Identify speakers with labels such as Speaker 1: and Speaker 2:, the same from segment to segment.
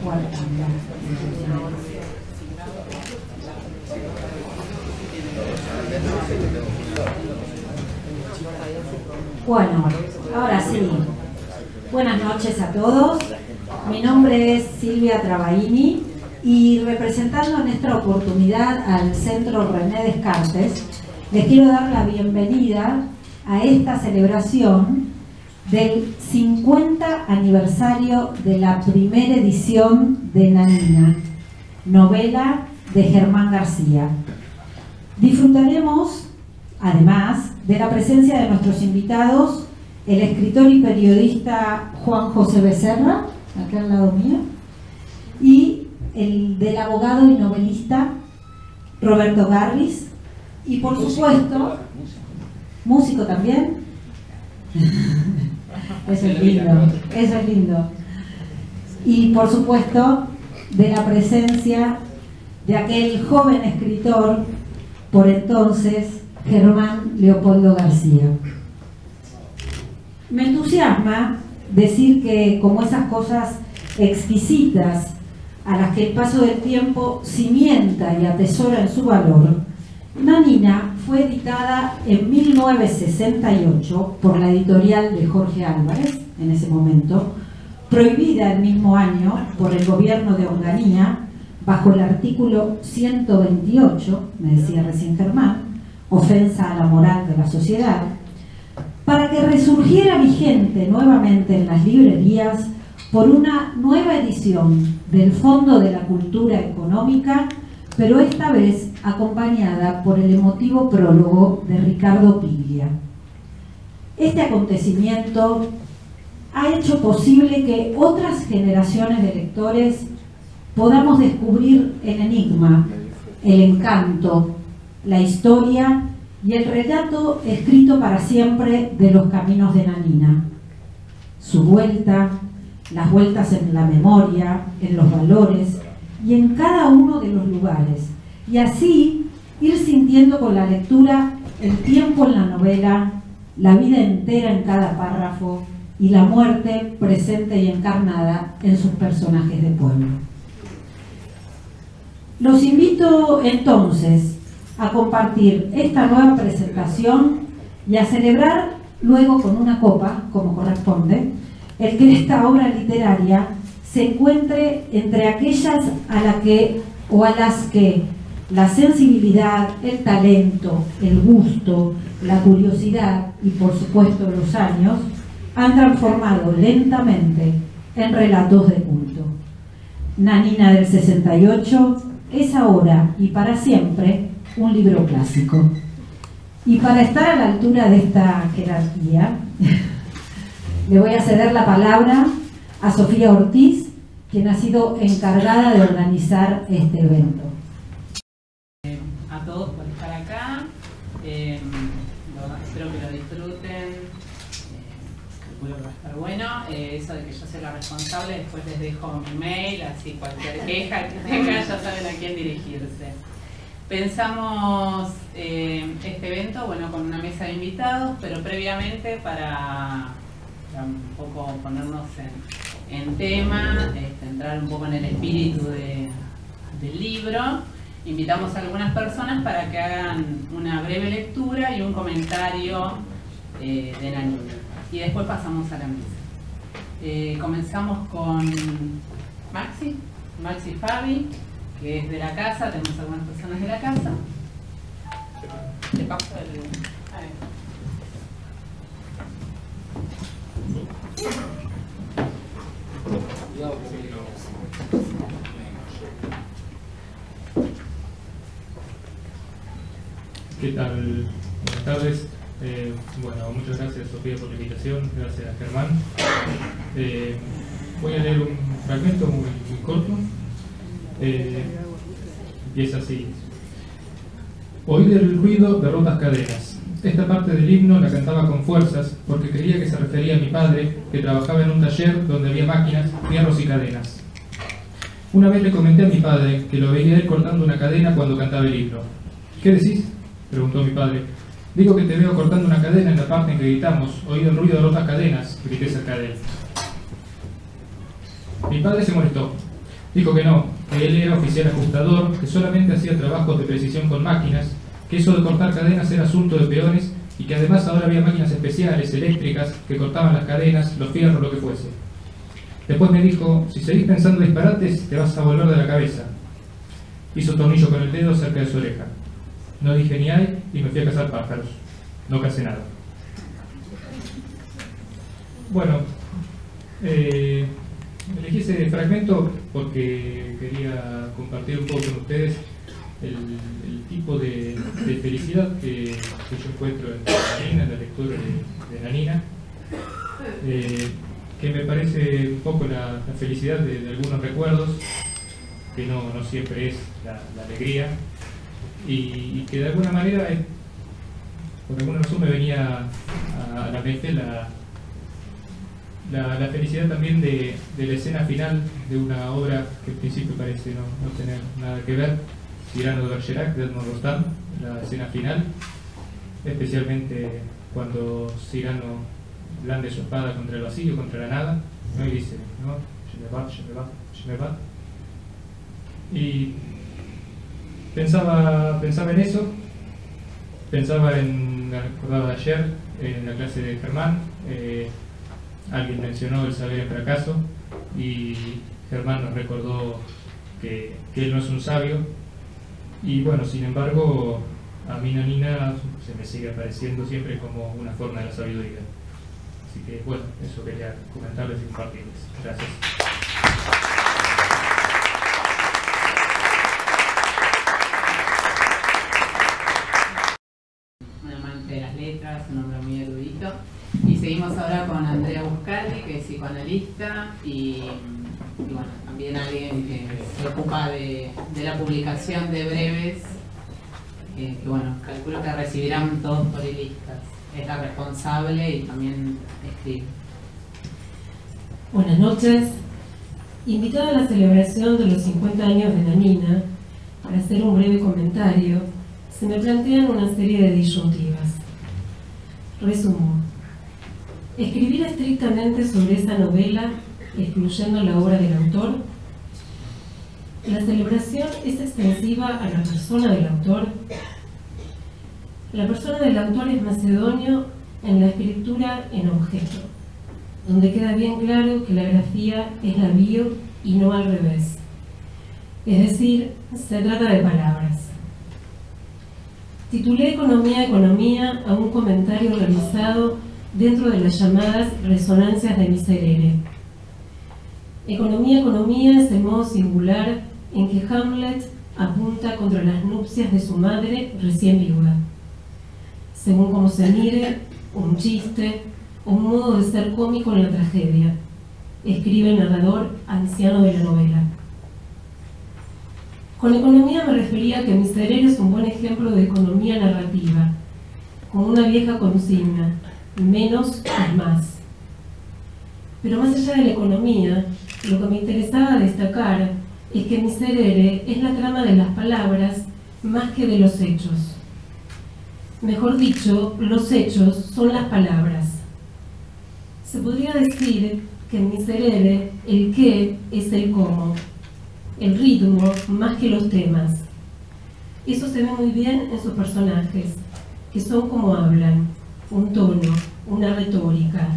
Speaker 1: puerta. Bueno, ahora sí. Buenas noches a todos. Mi nombre es Silvia Travaini y representando en esta oportunidad al Centro René Descartes, les quiero dar la bienvenida a esta celebración del 50 aniversario de la primera edición de Nanina, novela de Germán García. Disfrutaremos, además, de la presencia de nuestros invitados, el escritor y periodista Juan José Becerra, acá al lado mío, y el del abogado y novelista Roberto Garris, y por supuesto, músico también. Eso es lindo, eso es lindo. Y por supuesto, de la presencia de aquel joven escritor, por entonces, Germán Leopoldo García. Me entusiasma decir que, como esas cosas exquisitas a las que el paso del tiempo cimienta y atesora en su valor, Nanina fue editada en 1968 por la editorial de Jorge Álvarez, en ese momento, prohibida el mismo año por el gobierno de Onganía, bajo el artículo 128, me decía recién Germán, ofensa a la moral de la sociedad, para que resurgiera vigente nuevamente en las librerías por una nueva edición del Fondo de la Cultura Económica, pero esta vez acompañada por el emotivo prólogo de Ricardo Piglia. Este acontecimiento ha hecho posible que otras generaciones de lectores podamos descubrir el enigma, el encanto, la historia y el relato escrito para siempre de los caminos de Nanina. Su vuelta, las vueltas en la memoria, en los valores y en cada uno de los lugares. Y así ir sintiendo con la lectura el tiempo en la novela, la vida entera en cada párrafo y la muerte presente y encarnada en sus personajes de pueblo. Los invito entonces a compartir esta nueva presentación y a celebrar luego con una copa, como corresponde, el que esta obra literaria se encuentre entre aquellas a las que la sensibilidad, el talento, el gusto, la curiosidad y por supuesto los años han transformado lentamente en relatos de culto. Nanina del 68 es ahora y para siempre un libro clásico. Y para estar a la altura de esta jerarquía, le voy a ceder la palabra a Sofía Ortiz, quien ha sido encargada de organizar este evento.
Speaker 2: A todos por estar acá, espero que lo disfruten, seguro que va a estar bueno. Eso de que yo soy la responsable, después les dejo mi mail, así cualquier queja que tengan ya saben a quién dirigirse. Pensamos este evento, bueno, con una mesa de invitados, pero previamente para un poco ponernos en tema, entrar un poco en el espíritu del libro, invitamos a algunas personas para que hagan una breve lectura y un comentario de Nanina. Y después pasamos a la mesa. Comenzamos con Maxi Fabi, que es de la casa, tenemos algunas personas de la casa. Te paso el... A ver.
Speaker 3: ¿Qué tal? Buenas tardes. Bueno, muchas gracias Sofía por la invitación, gracias Germán. Voy a leer un fragmento muy corto. Empieza así. Oír el ruido de rotas cadenas. Esta parte del himno la cantaba con fuerzas porque creía que se refería a mi padre, que trabajaba en un taller donde había máquinas, fierros y cadenas. Una vez le comenté a mi padre que lo veía él cortando una cadena cuando cantaba el himno. ¿Qué decís?, preguntó mi padre. Digo que te veo cortando una cadena en la parte en que gritamos, oído el ruido de rotas cadenas, grité cerca de él. Mi padre se molestó. Dijo que no, que él era oficial ajustador, que solamente hacía trabajos de precisión con máquinas, que eso de cortar cadenas era asunto de peones y que además ahora había máquinas especiales, eléctricas, que cortaban las cadenas, los fierros, lo que fuese. Después me dijo, si seguís pensando disparates, te vas a volver de la cabeza. Hizo tornillo con el dedo cerca de su oreja. No dije ni ay y me fui a cazar pájaros. No cacé nada. Bueno, elegí ese fragmento porque quería compartir un poco con ustedes el tipo de felicidad que yo encuentro en Nanina, en la lectura de Nanina, que me parece un poco la felicidad de algunos recuerdos, que no siempre es la alegría, y que de alguna manera, por alguna razón, me venía a la mente la felicidad también de la escena final de una obra que en principio parece no tener nada que ver, Cyrano de Bergerac, de Edmond Rostand, la escena final, especialmente cuando Cyrano blande su espada contra el vacío, contra la nada, ¿no? Y dice, ¿no? Je me bats, je me bats, je me bats. Y pensaba en eso, me acordaba de ayer en la clase de Germán, alguien mencionó el saber en fracaso y Germán nos recordó que él no es un sabio, y bueno, sin embargo, a mí Nanina se me sigue apareciendo siempre como una forma de la sabiduría. Así que bueno, eso quería comentarles y compartirles. Gracias.
Speaker 2: Un amante de las letras, un hombre muy erudito. Y seguimos ahora con Andrea Buscaldi, que es psicoanalista y bueno, también alguien que se ocupa de la publicación de breves, que bueno, calculo que recibirán todos polilistas. Es la responsable y también escribe.
Speaker 4: Buenas noches. Invitada a la celebración de los 50 años de Nanina, para hacer un breve comentario, se me plantean una serie de disyuntivas. Resumo. Escribir estrictamente sobre esa novela, excluyendo la obra del autor. La celebración es extensiva a la persona del autor. La persona del autor es macedonio en la escritura en objeto, donde queda bien claro que la grafía es la bio y no al revés. Es decir, se trata de palabras. Titulé Economía a un comentario realizado dentro de las llamadas resonancias de Miserere. Economía es el modo singular en que Hamlet apunta contra las nupcias de su madre recién viuda. Según como se mire, un chiste o un modo de ser cómico en la tragedia, escribe el narrador anciano de la novela. Con economía me refería a que Miserere es un buen ejemplo de economía narrativa, con una vieja consigna: menos es más. Pero más allá de la economía, lo que me interesaba destacar es que Miserere es la trama de las palabras más que de los hechos. Mejor dicho, los hechos son las palabras. Se podría decir que en Miserere el qué es el cómo, el ritmo más que los temas. Eso se ve muy bien en sus personajes, que son como hablan, un tono, una retórica,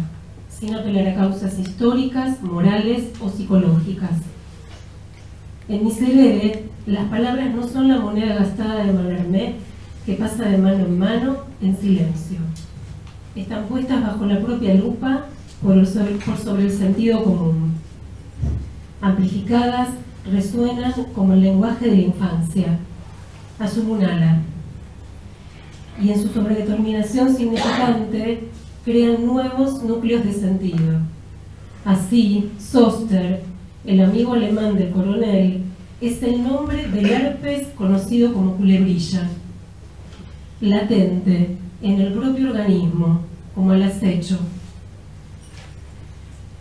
Speaker 4: sin apelar a causas históricas, morales o psicológicas. En Miserere, las palabras no son la moneda gastada de Mallarmé, que pasa de mano en mano en silencio. Están puestas bajo la propia lupa por sobre el sentido común. Amplificadas, resuenan como el lenguaje de la infancia, a su munala. Y en su sobredeterminación significante, crean nuevos núcleos de sentido. Así, Soster, el amigo alemán del coronel, es el nombre del herpes conocido como culebrilla, latente en el propio organismo, como el acecho.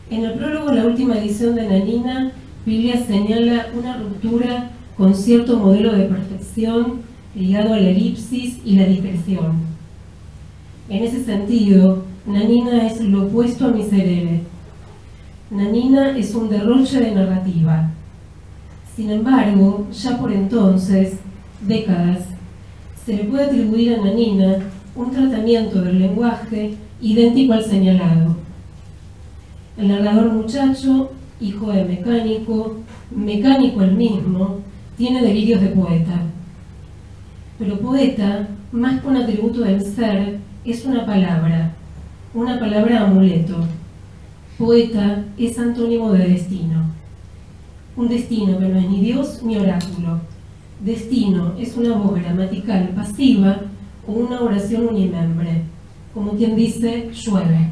Speaker 4: En el prólogo, la última edición de Nanina, Piglia señala una ruptura con cierto modelo de perfección ligado a la elipsis y la discreción. En ese sentido, Nanina es lo opuesto a Miserere. Nanina es un derroche de narrativa. Sin embargo, ya por entonces, décadas, se le puede atribuir a Nanina un tratamiento del lenguaje idéntico al señalado. El narrador muchacho, hijo de mecánico el mismo, tiene delirios de poeta. Pero poeta, más que un atributo del ser, es una palabra amuleto. Poeta es antónimo de destino. Un destino que no es ni Dios ni oráculo. Destino es una voz gramatical pasiva o una oración unimembre, como quien dice llueve.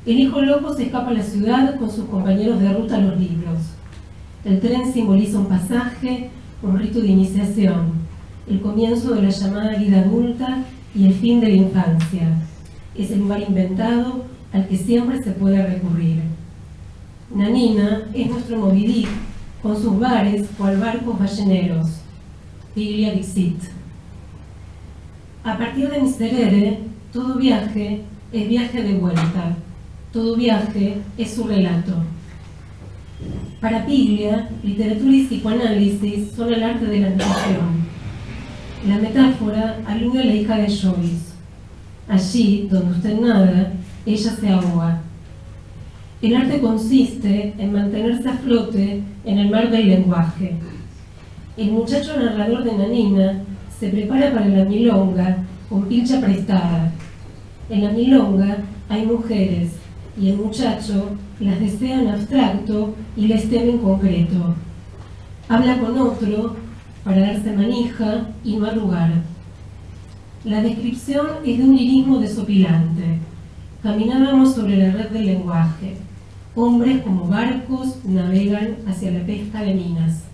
Speaker 4: El hijo loco se escapa a la ciudad con sus compañeros de ruta a los libros. El tren simboliza un pasaje, un rito de iniciación, el comienzo de la llamada vida adulta y el fin de la infancia. Es el lugar inventado al que siempre se puede recurrir. Nanina es nuestro Moby Dick, con sus bares cual barcos balleneros. Piglia Dixit. A partir de Miserere, todo viaje es viaje de vuelta. Todo viaje es su relato. Para Piglia, literatura y psicoanálisis son el arte de la narración. La metáfora alude a la hija de Joyce. Allí, donde usted nada, ella se ahoga. El arte consiste en mantenerse a flote en el mar del lenguaje. El muchacho narrador de Nanina se prepara para la milonga con pilcha prestada. En la milonga hay mujeres y el muchacho las desea en abstracto y les teme en concreto. Habla con otro para darse manija y no arrugar. La descripción es de un lirismo desopilante. Caminábamos sobre la red del lenguaje. Hombres como barcos navegan hacia la pesca de minas.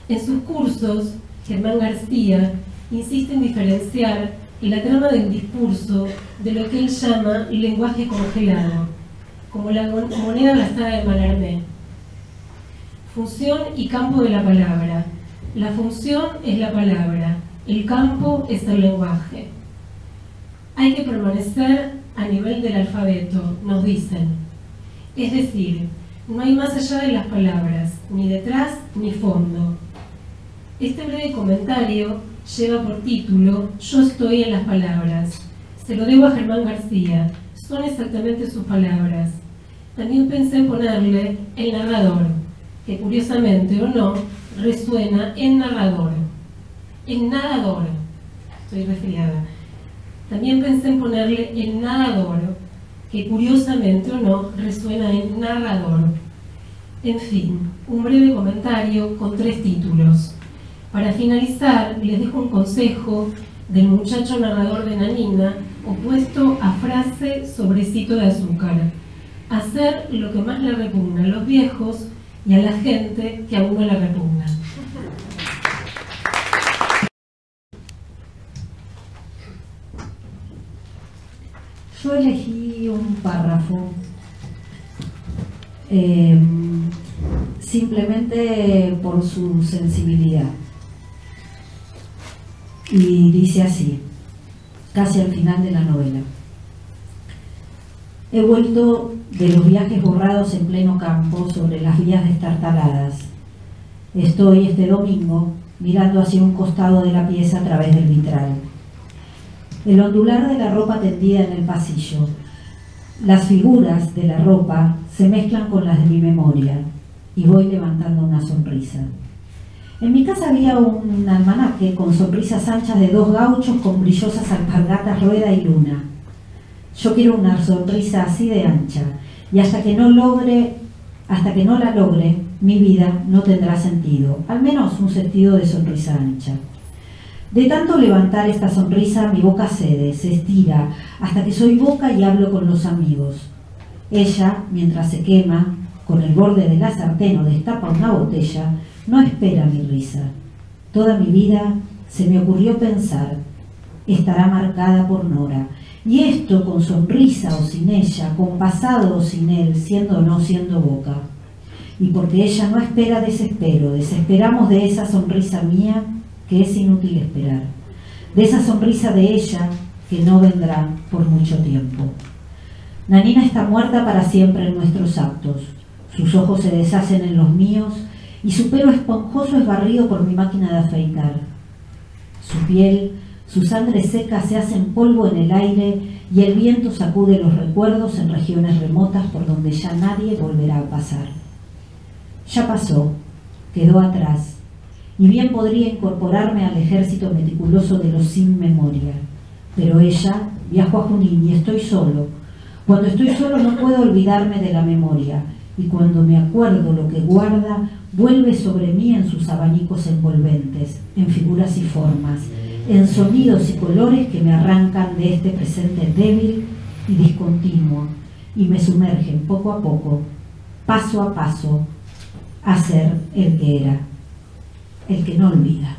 Speaker 4: En sus cursos, Germán García insiste en diferenciar la trama del discurso de lo que él llama lenguaje congelado, como la moneda gastada de Mallarmé. Función y campo de la palabra. La función es la palabra, el campo es el lenguaje. Hay que permanecer a nivel del alfabeto, nos dicen. Es decir, no hay más allá de las palabras, ni detrás ni fondo. Este breve comentario lleva por título Yo estoy en las palabras. Se lo debo a Germán García, son exactamente sus palabras. También pensé en ponerle el narrador, que curiosamente o no, resuena en narrador. En nadador, estoy resfriada. También pensé en ponerle el nadador, que curiosamente o no, resuena en narrador. En fin, un breve comentario con 3 títulos. Para finalizar, les dejo un consejo del muchacho narrador de Nanina, opuesto a frase sobrecito de azúcar. Hacer lo que más le repugna a los viejos y a la gente que aún no le repugna.
Speaker 1: Yo elegí un párrafo simplemente por su sensibilidad. Y dice así, casi al final de la novela. He vuelto de los viajes borrados en pleno campo sobre las vías destartaladas. Estoy este domingo mirando hacia un costado de la pieza a través del vitral. El ondular de la ropa tendida en el pasillo. Las figuras de la ropa se mezclan con las de mi memoria y voy levantando una sonrisa. En mi casa había un almanaque con sonrisas anchas de 2 gauchos con brillosas alpargatas Rueda y Luna. Yo quiero una sonrisa así de ancha y hasta que no la logre, mi vida no tendrá sentido, al menos un sentido de sonrisa ancha. De tanto levantar esta sonrisa, mi boca cede, se estira, hasta que soy boca y hablo con los amigos. Ella, mientras se quema, con el borde de la sartén o destapa una botella, no espera mi risa. Toda mi vida se me ocurrió pensar, estará marcada por Nora. Y esto con sonrisa o sin ella, con pasado o sin él, siendo o no siendo boca. Y porque ella no espera, desespero. Desesperamos de esa sonrisa mía que es inútil esperar. De esa sonrisa de ella que no vendrá por mucho tiempo. Nanina está muerta para siempre en nuestros actos. Sus ojos se deshacen en los míos y su pelo esponjoso es barrido por mi máquina de afeitar. Su piel, su sangre seca se hacen polvo en el aire y el viento sacude los recuerdos en regiones remotas por donde ya nadie volverá a pasar. Ya pasó, quedó atrás, y bien podría incorporarme al ejército meticuloso de los sin memoria. Pero ella viajó a Junín y estoy solo. Cuando estoy solo no puedo olvidarme de la memoria, y cuando me acuerdo lo que guarda, vuelve sobre mí en sus abanicos envolventes, en figuras y formas, en sonidos y colores que me arrancan de este presente débil y discontinuo, y me sumergen poco a poco, paso a paso, a ser el que era, el que no olvida.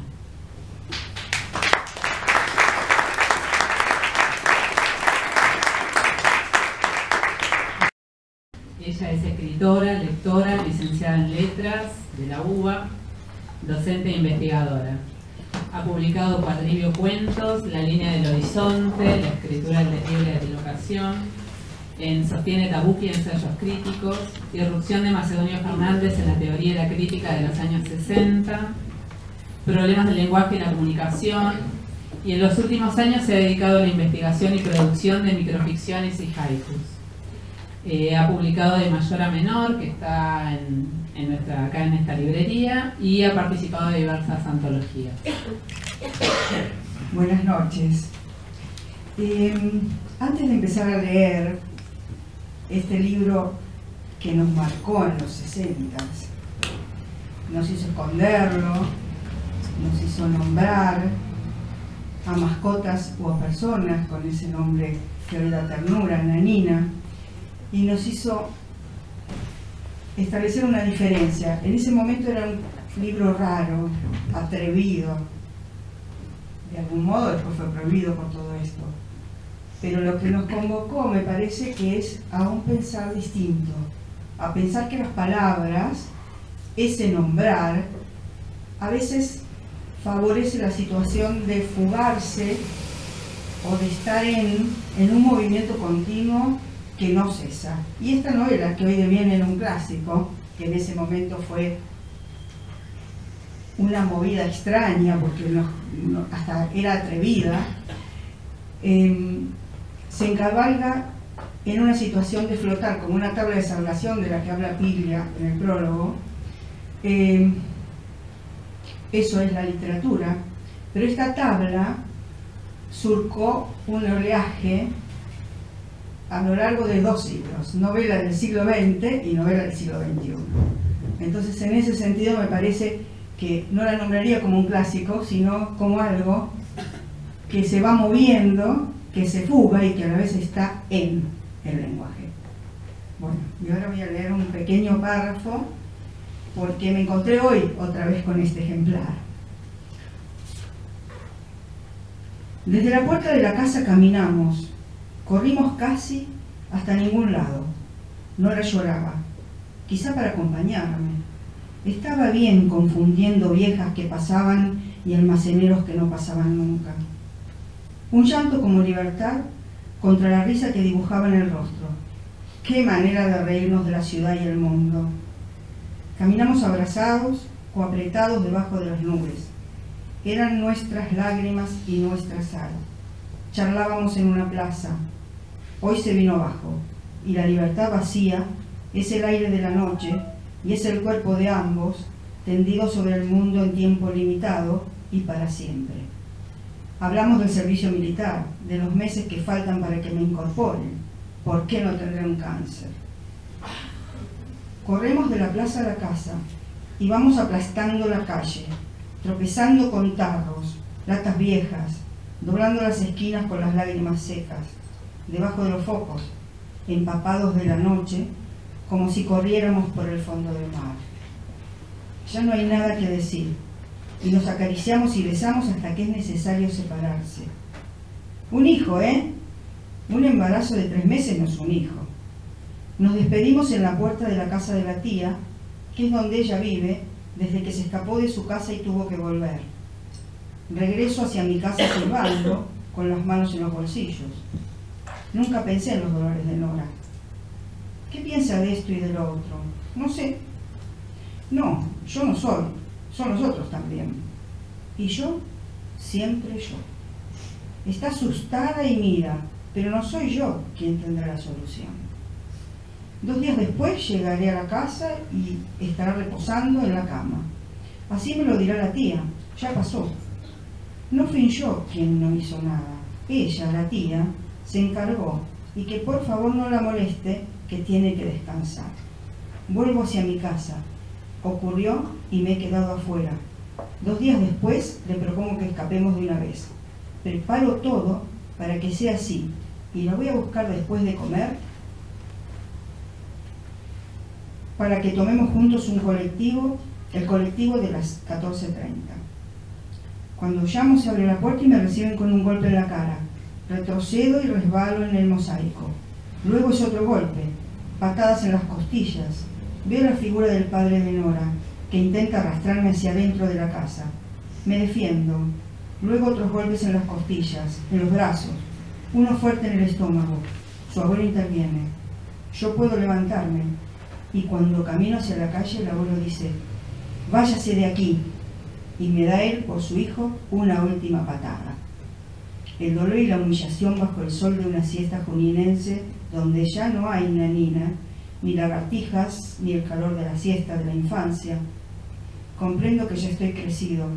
Speaker 2: Ella es escritora, lectora, licenciada en Letras de la UBA, docente e investigadora. Ha publicado Cuadribio Cuentos, La Línea del Horizonte, La Escritura Libre de Locación, en Sostiene Tabuki, Ensayos Críticos, Irrupción de Macedonio Fernández en la Teoría y la Crítica de los años 60, Problemas del Lenguaje y la Comunicación, y en los últimos años se ha dedicado a la investigación y producción de microficciones y haikus. Ha publicado De Mayor a Menor, que está acá en esta librería, y ha participado de diversas antologías.
Speaker 5: Buenas noches. Antes de empezar a leer este libro que nos marcó en los 60s, nos hizo esconderlo, nos hizo nombrar a mascotas o a personas con ese nombre que hoy da ternura, Nanina, y nos hizo establecer una diferencia. En ese momento era un libro raro, atrevido, de algún modo después fue prohibido por todo esto, pero lo que nos convocó me parece que es a un pensar distinto, a pensar que las palabras, ese nombrar, a veces favorece la situación de fugarse o de estar en un movimiento continuo que no cesa. Y esta novela, que hoy deviene en un clásico, que en ese momento fue una movida extraña, porque hasta era atrevida, se encabalga en una situación de flotar, como una tabla de salvación de la que habla Piglia en el prólogo. Eso es la literatura, pero esta tabla surcó un oleaje a lo largo de 2 siglos, novela del siglo XX y novela del siglo XXI. Entonces, en ese sentido me parece que no la nombraría como un clásico, sino como algo que se va moviendo, que se fuga y que a la vez está en el lenguaje. Bueno, y ahora voy a leer un pequeño párrafo porque me encontré hoy otra vez con este ejemplar. Desde la puerta de la casa caminamos. Corrimos casi hasta ningún lado. Nora lloraba, quizá para acompañarme. Estaba bien confundiendo viejas que pasaban y almaceneros que no pasaban nunca. Un llanto como libertad contra la risa que dibujaba en el rostro. Qué manera de reírnos de la ciudad y el mundo. Caminamos abrazados o apretados debajo de las nubes. Eran nuestras lágrimas y nuestra sal. Charlábamos en una plaza. Hoy se vino abajo, y la libertad vacía es el aire de la noche y es el cuerpo de ambos tendido sobre el mundo en tiempo limitado y para siempre. Hablamos del servicio militar, de los meses que faltan para que me incorporen. ¿Por qué no tendré un cáncer? Corremos de la plaza a la casa y vamos aplastando la calle, tropezando con tarros, latas viejas, doblando las esquinas con las lágrimas secas, debajo de los focos, empapados de la noche, como si corriéramos por el fondo del mar. Ya no hay nada que decir, y nos acariciamos y besamos hasta que es necesario separarse. Un hijo, ¿eh? Un embarazo de 3 meses no es un hijo. Nos despedimos en la puerta de la casa de la tía, que es donde ella vive, desde que se escapó de su casa y tuvo que volver. Regreso hacia mi casa silbando, con las manos en los bolsillos. Nunca pensé en los dolores de Nora. ¿Qué piensa de esto y de lo otro? No sé. No, yo no soy. Son los otros también. Y yo, siempre yo. Está asustada y mira, pero no soy yo quien tendrá la solución. 2 días después llegaré a la casa y estará reposando en la cama. Así me lo dirá la tía. Ya pasó. No fui yo quien no hizo nada. Ella, la tía, se encargó, y que por favor no la moleste, que tiene que descansar. Vuelvo hacia mi casa. Ocurrió y me he quedado afuera. 2 días después le propongo que escapemos de una vez. Preparo todo para que sea así, y la voy a buscar después de comer para que tomemos juntos un colectivo, el colectivo de las 14:30. Cuando llamo se abre la puerta y me reciben con un golpe en la cara. Retrocedo y resbalo en el mosaico. Luego es otro golpe, patadas en las costillas. Veo la figura del padre de Nora, que intenta arrastrarme hacia adentro de la casa. Me defiendo. Luego otros golpes en las costillas, en los brazos. Uno fuerte en el estómago. Su abuelo interviene. Yo puedo levantarme. Y cuando camino hacia la calle, el abuelo dice: váyase de aquí. Y me da él, por su hijo, una última patada. El dolor y la humillación bajo el sol de una siesta juninense, donde ya no hay nanina, ni lagartijas, ni el calor de la siesta de la infancia. Comprendo que ya estoy crecido,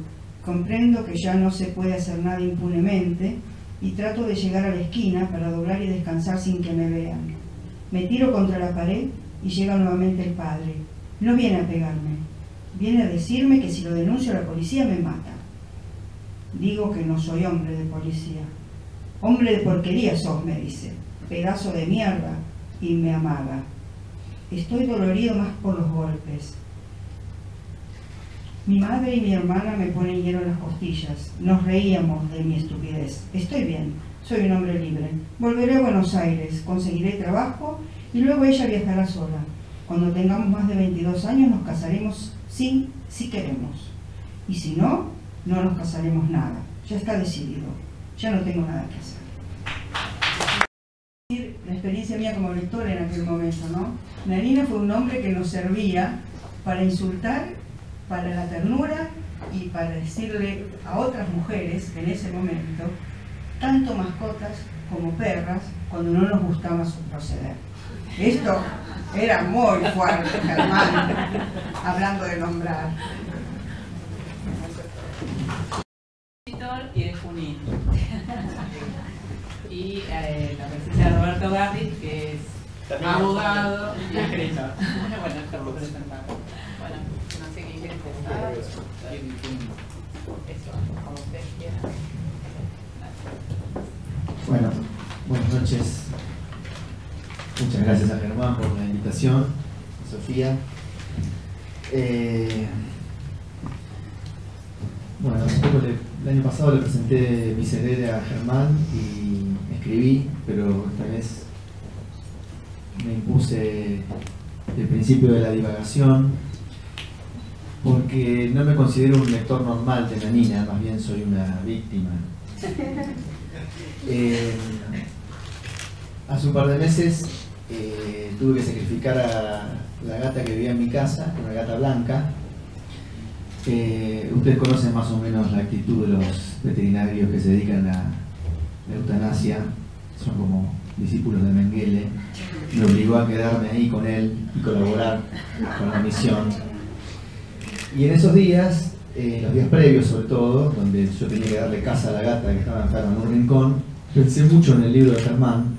Speaker 5: comprendo que ya no se puede hacer nada impunemente, y trato de llegar a la esquina para doblar y descansar sin que me vean. Me tiro contra la pared y llega nuevamente el padre. No viene a pegarme, viene a decirme que si lo denuncio a la policía me mata. Digo que no soy hombre de policía. Hombre de porquería sos, me dice, pedazo de mierda, y me amaga. Estoy dolorido más por los golpes. Mi madre y mi hermana me ponen hielo en las costillas. Nos reíamos de mi estupidez. Estoy bien, soy un hombre libre. Volveré a Buenos Aires, conseguiré trabajo y luego ella viajará sola. Cuando tengamos más de 22 años nos casaremos si queremos. Y si no, no nos casaremos nada. Ya está decidido. Ya no tengo nada que hacer. La experiencia mía como lectora en aquel momento, ¿no? Nanina fue un hombre que nos servía para insultar, para la ternura y para decirle a otras mujeres en ese momento, tanto mascotas como perras, cuando no nos gustaba su proceder. Esto era muy fuerte, Germán, hablando de nombrar.
Speaker 2: Y de Junín. Y la presencia de Roberto Garri, que es también abogado y escritor. Bueno, esto lo presentamos. Bueno, no sé quién quiere empezar. Eso, como ustedes quieran.
Speaker 6: Bueno, buenas noches. Muchas gracias a Germán por la invitación, a Sofía. Bueno, el año pasado le presenté Miserere a Germán y escribí, pero esta vez me impuse el principio de la divagación porque no me considero un lector normal de Nanina, más bien soy una víctima. Hace un par de meses tuve que sacrificar a la gata que vivía en mi casa, una gata blanca. Ustedes conocen más o menos la actitud de los veterinarios que se dedican a la eutanasia, son como discípulos de Mengele. Me obligó a quedarme ahí con él y colaborar con la misión. Y en esos días, los días previos sobre todo, donde yo tenía que darle casa a la gata que estaba enferma en un rincón, pensé mucho en el libro de Germán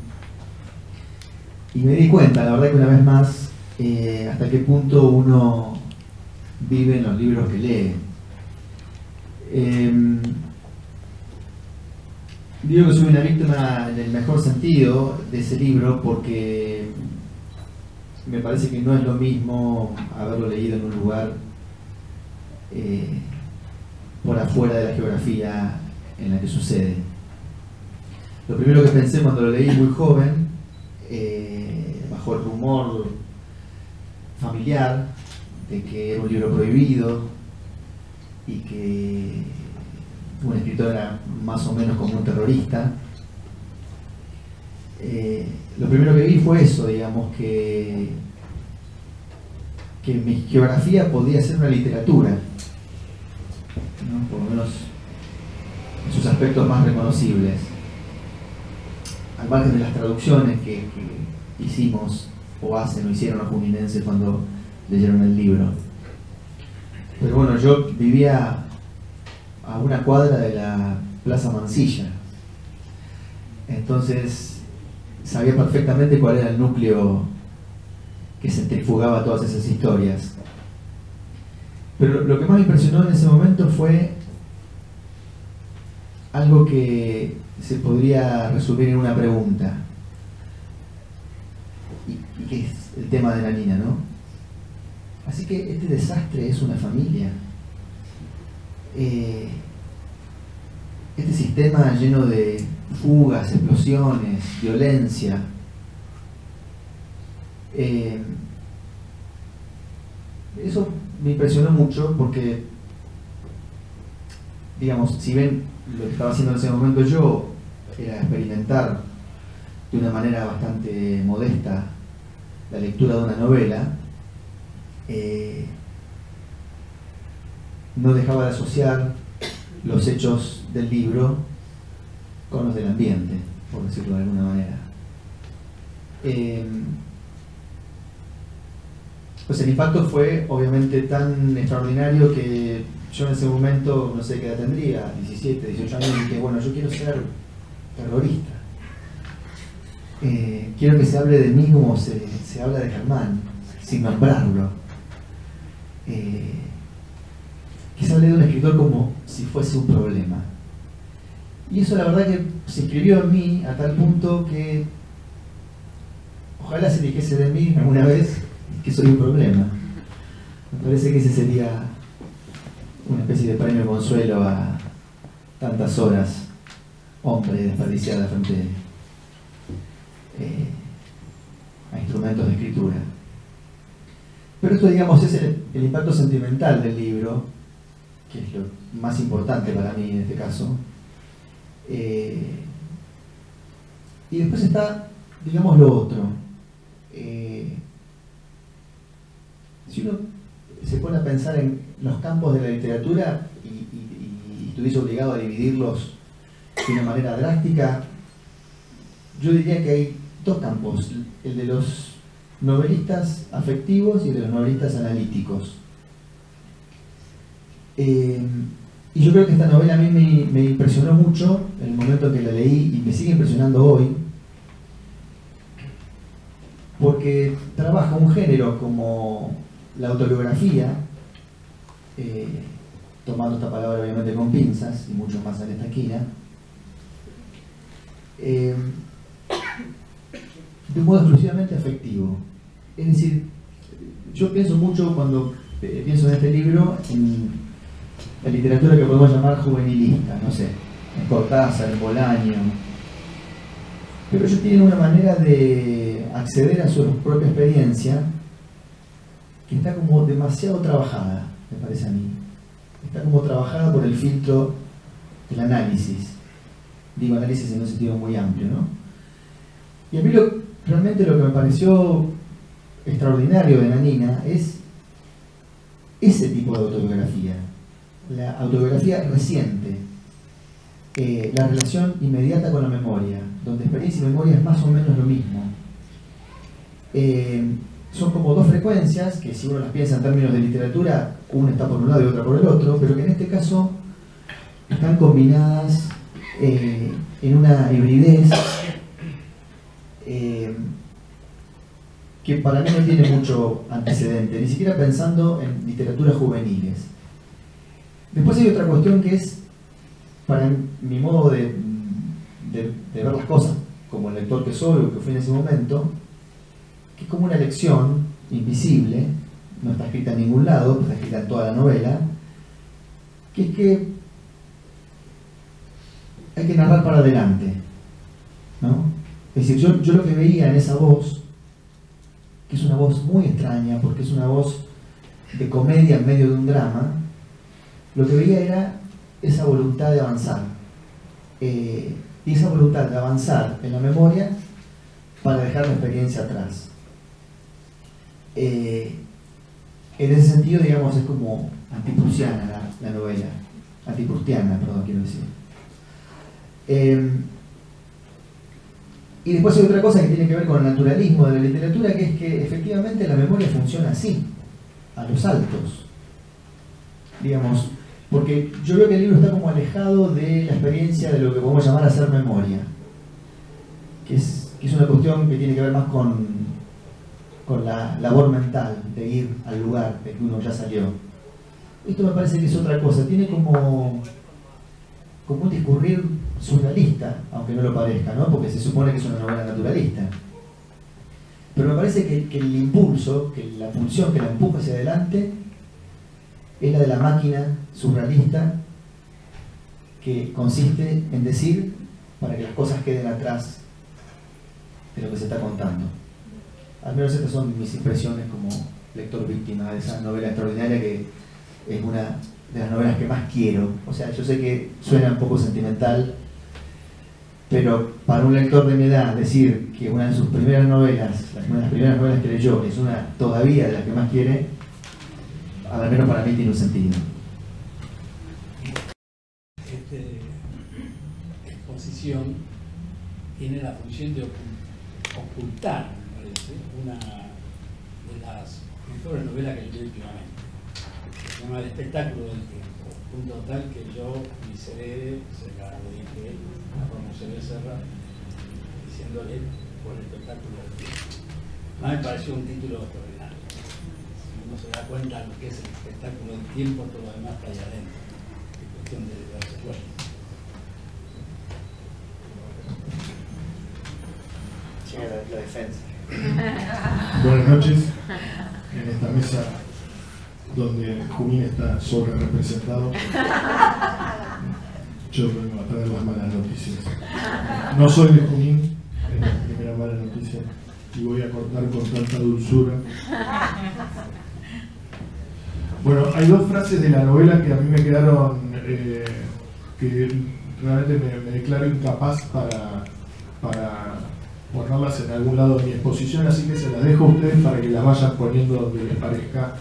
Speaker 6: y me di cuenta, la verdad que una vez más, hasta qué punto uno vive en los libros que lee. Digo que soy una víctima en el mejor sentido de ese libro porque me parece que no es lo mismo haberlo leído en un lugar por afuera de la geografía en la que sucede. Lo primero que pensé cuando lo leí muy joven, bajo el rumor familiar de que era un libro prohibido y que un escritor era más o menos como un terrorista, lo primero que vi fue eso, digamos, que mi geografía podía ser una literatura, ¿no? Por lo menos en sus aspectos más reconocibles, al margen de las traducciones que hicimos o hacen o hicieron los juninenses cuando leyeron el libro. Pero bueno, yo vivía a una cuadra de la Plaza Mansilla, entonces sabía perfectamente cuál era el núcleo que centrifugaba todas esas historias. Pero lo que más me impresionó en ese momento fue algo que se podría resumir en una pregunta, y que es el tema de Nanina, ¿no? Así que este desastre es una familia. Este sistema lleno de fugas, explosiones, violencia, eso me impresionó mucho porque, digamos, si ven lo que estaba haciendo en ese momento yo era experimentar de una manera bastante modesta la lectura de una novela, no dejaba de asociar los hechos del libro con los del ambiente, por decirlo de alguna manera. Pues el impacto fue obviamente tan extraordinario que yo en ese momento, no sé qué edad tendría, 17, 18 años, y dije, bueno, yo quiero ser terrorista. Quiero que se hable de mí como se habla de Germán, sin nombrarlo. Que se hable de un escritor como si fuese un problema. Y eso la verdad que se inscribió en mí a tal punto que ojalá se dijese de mí alguna vez que soy un problema. Me parece que ese sería una especie de premio consuelo a tantas horas, hombre, desperdiciadas frente a instrumentos de escritura. Pero esto, digamos, es el impacto sentimental del libro, que es lo más importante para mí en este caso. Y después está, digamos, lo otro. Si uno se pone a pensar en los campos de la literatura y estuviese obligado a dividirlos de una manera drástica, yo diría que hay dos campos, el de los novelistas afectivos y el de los novelistas analíticos. Y yo creo que esta novela a mí me impresionó mucho en el momento que la leí y me sigue impresionando hoy, porque trabaja un género como la autobiografía, tomando esta palabra obviamente con pinzas y mucho más en esta esquina, de un modo exclusivamente afectivo. Es decir, yo pienso mucho cuando pienso en este libro en la literatura que podemos llamar juvenilista, no sé, en Cortázar, en Bolaño, pero ellos tienen una manera de acceder a su propia experiencia que está como demasiado trabajada, me parece a mí. Está como trabajada por el filtro del análisis. Digo análisis en un sentido muy amplio, ¿no? Y a mí realmente lo que me pareció extraordinario de Nanina es ese tipo de autobiografía. La autobiografía reciente, la relación inmediata con la memoria, donde experiencia y memoria es más o menos lo mismo. Son como dos frecuencias que, si uno las piensa en términos de literatura, una está por un lado y otra por el otro, pero que en este caso están combinadas en una hibridez que para mí no tiene mucho antecedente, ni siquiera pensando en literaturas juveniles. Después hay otra cuestión que es, para mi modo de ver las cosas, como el lector que soy o que fui en ese momento, que es como una lección invisible, no está escrita en ningún lado, está escrita en toda la novela, que es que hay que narrar para adelante, ¿no? Es decir, yo lo que veía en esa voz, que es una voz muy extraña, porque es una voz de comedia en medio de un drama, lo que veía era esa voluntad de avanzar. Y esa voluntad de avanzar en la memoria para dejar la experiencia atrás. En ese sentido, digamos, es como antiprustiana la novela, antiprustiana, perdón, quiero decir. Y después hay otra cosa que tiene que ver con el naturalismo de la literatura, que es que efectivamente la memoria funciona así, a los saltos. Digamos, porque yo veo que el libro está como alejado de la experiencia de lo que podemos llamar hacer memoria, que es una cuestión que tiene que ver más con la labor mental de ir al lugar de que uno ya salió. Esto me parece que es otra cosa, tiene como un discurrir surrealista, aunque no lo parezca, ¿no? Porque se supone que es una novela naturalista. Pero me parece que el impulso, que la pulsión que la empuja hacia adelante es la de la máquina surrealista, que consiste en decir para que las cosas queden atrás de lo que se está contando. Al menos estas son mis impresiones como lector víctima de esa novela extraordinaria, que es una de las novelas que más quiero. O sea, yo sé que suena un poco sentimental, pero para un lector de mi edad decir que una de sus primeras novelas, una de las primeras novelas que leyó, es una todavía de las que más quiere, al menos para mí tiene un sentido.
Speaker 7: Esta exposición tiene la función de ocultar, me parece, una de las mejores novelas que leí últimamente. Se llama El espectáculo del tiempo, punto tal que yo, mi cerebro, se la dediqué a promoción de Serra, diciéndole por el espectáculo del tiempo. A mí me pareció un título extraordinario. Si uno se da cuenta de lo que es el espectáculo del tiempo, todo lo demás está ahí adentro. Es cuestión de darse cuenta.
Speaker 6: La defensa.
Speaker 8: Buenas noches. En esta mesa donde Junín está sobre representado, yo vengo a traer las malas noticias. No soy de Junín, es la primera mala noticia, y voy a cortar con tanta dulzura. Bueno, hay dos frases de la novela que a mí me quedaron, que realmente me declaro incapaz para ponerlas en algún lado de mi exposición, así que se las dejo a ustedes para que las vayan poniendo donde les parezca.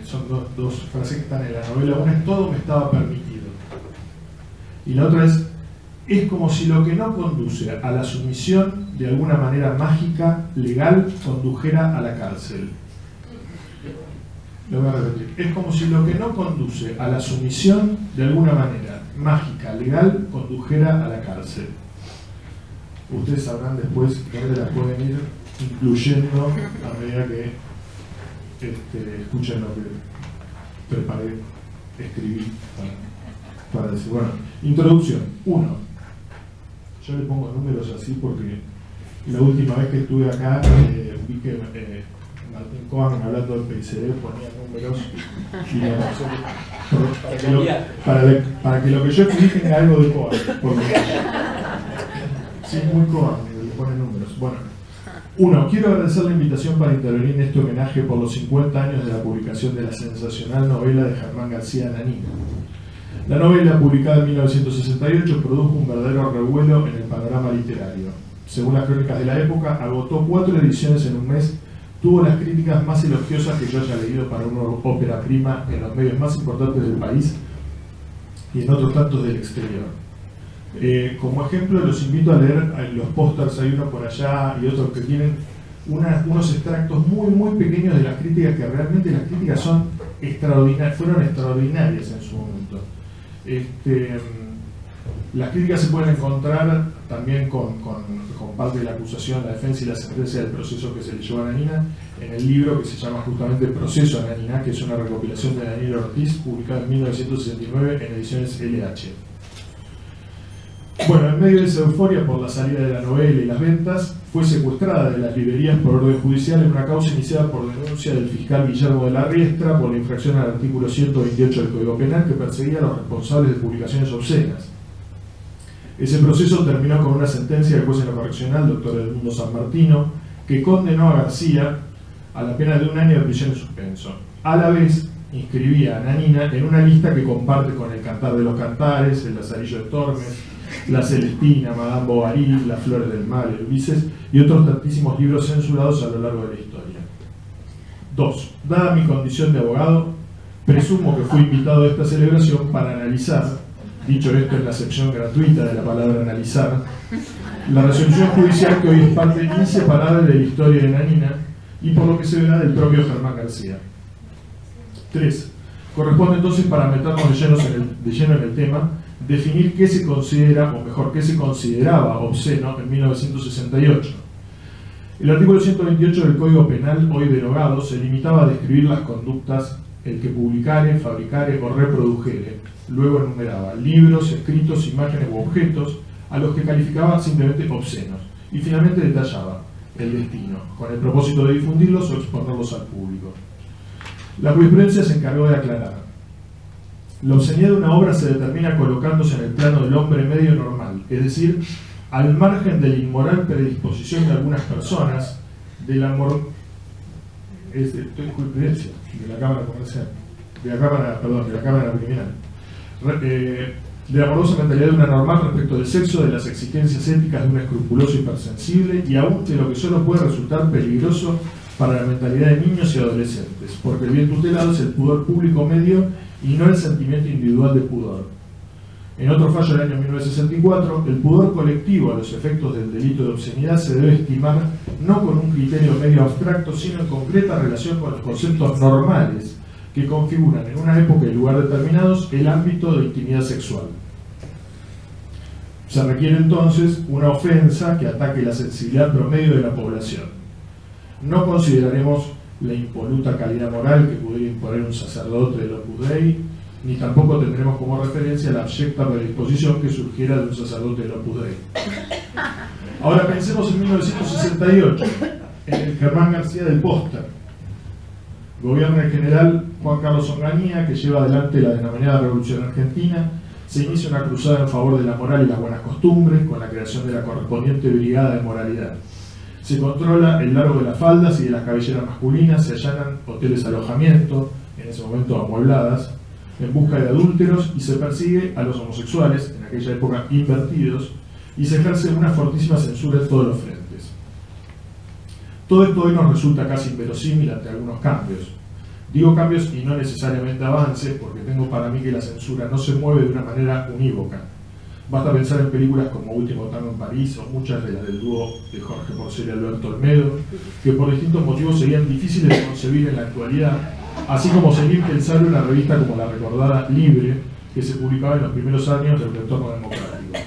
Speaker 8: Son dos frases que están en la novela. Una es: todo me estaba permitido, y la otra es como si lo que no conduce a la sumisión de alguna manera mágica, legal, condujera a la cárcel. Lo voy a repetir: es como si lo que no conduce a la sumisión de alguna manera mágica, legal, condujera a la cárcel. Ustedes sabrán después dónde la pueden ir incluyendo a medida que escuchen lo que preparé, escribí para decir. Bueno, introducción. 1. Yo le pongo números así porque la última vez que estuve acá vi que Martín Cohen, hablando del PICD, ponía números y para que lo que yo escribí tenga algo de Cohen, porque sí, muy Cohen, le pone números. Bueno, 1. Quiero agradecer la invitación para intervenir en este homenaje por los 50 años de la publicación de la sensacional novela de Germán García Nanina. La novela, publicada en 1968, produjo un verdadero revuelo en el panorama literario. Según las crónicas de la época, agotó 4 ediciones en un mes, tuvo las críticas más elogiosas que yo haya leído para una ópera prima en los medios más importantes del país y en otros tantos del exterior. Como ejemplo, los invito a leer los pósters, hay uno por allá y otros que tienen unos extractos muy pequeños de las críticas, que realmente las críticas son fueron extraordinarias en su momento. Las críticas se pueden encontrar también con parte de la acusación, la defensa y la sentencia del proceso que se le llevó a Nanina en el libro que se llama justamente Proceso a Nanina, que es una recopilación de Daniel Ortiz, publicada en 1969 en ediciones LH. Bueno, en medio de esa euforia por la salida de la novela y las ventas, fue secuestrada de las librerías por orden judicial en una causa iniciada por denuncia del fiscal Guillermo de la Riestra por la infracción al artículo 128 del Código Penal, que perseguía a los responsables de publicaciones obscenas. Ese proceso terminó con una sentencia del juez en lo correccional, doctor Edmundo San Martino, que condenó a García a la pena de 1 año de prisión en suspenso. A la vez, inscribía a Nanina en una lista que comparte con El Cantar de los Cantares, El Lazarillo de Tormes, La Celestina, Madame Bovary, Las Flores del Mal, Ulises y otros tantísimos libros censurados a lo largo de la historia. 2. Dada mi condición de abogado, presumo que fui invitado a esta celebración para analizar, dicho esto en la acepción gratuita de la palabra analizar, la resolución judicial que hoy es parte inseparable de la historia de Nanina y por lo que se verá del propio Germán García. 3. Corresponde entonces, para meternos de lleno en el tema, definir qué se considera, o mejor, qué se consideraba obsceno en 1968. El artículo 128 del Código Penal, hoy derogado, se limitaba a describir las conductas el que publicare, fabricare o reprodujere. Luego enumeraba libros, escritos, imágenes u objetos a los que calificaba simplemente obscenos. Y finalmente detallaba el destino, con el propósito de difundirlos o exponerlos al público. La jurisprudencia se encargó de aclarar. La obscenidad de una obra se determina colocándose en el plano del hombre medio normal, es decir, al margen de la inmoral predisposición de algunas personas, de la jurisprudencia de la Cámara Comercial, de la Cámara Criminal, de la amorosa mentalidad de una normal respecto del sexo, de las exigencias éticas de un escrupuloso hipersensible y aún de lo que solo puede resultar peligroso para la mentalidad de niños y adolescentes, porque el bien tutelado es el pudor público medio y no el sentimiento individual de pudor. En otro fallo del año 1964, el pudor colectivo a los efectos del delito de obscenidad se debe estimar no con un criterio medio abstracto, sino en concreta relación con los conceptos normales que configuran en una época y lugar determinados el ámbito de intimidad sexual. Se requiere entonces una ofensa que ataque la sensibilidad promedio de la población. No consideraremos la impoluta calidad moral que pudiera imponer un sacerdote del Opus Dei, ni tampoco tendremos como referencia la abyecta predisposición que surgiera de un sacerdote del Opus Dei. Ahora pensemos en 1968, en el Germán García del Póster. Gobierna el general Juan Carlos Onganía, que lleva adelante la denominada Revolución Argentina. Se inicia una cruzada en favor de la moral y las buenas costumbres, con la creación de la correspondiente brigada de moralidad. Se controla el largo de las faldas y de las cabelleras masculinas, se allanan hoteles de alojamiento, en ese momento amuebladas, en busca de adúlteros, y se persigue a los homosexuales, en aquella época invertidos, y se ejerce una fortísima censura en todos los frentes. Todo esto hoy nos resulta casi inverosímil ante algunos cambios. Digo cambios y no necesariamente avances, porque tengo para mí que la censura no se mueve de una manera unívoca. Basta pensar en películas como Último Tango en París o muchas de las del dúo de Jorge Porcel y Alberto Olmedo, que por distintos motivos serían difíciles de concebir en la actualidad, así como sería impensable una revista como la recordada Libre, que se publicaba en los primeros años del retorno democrático.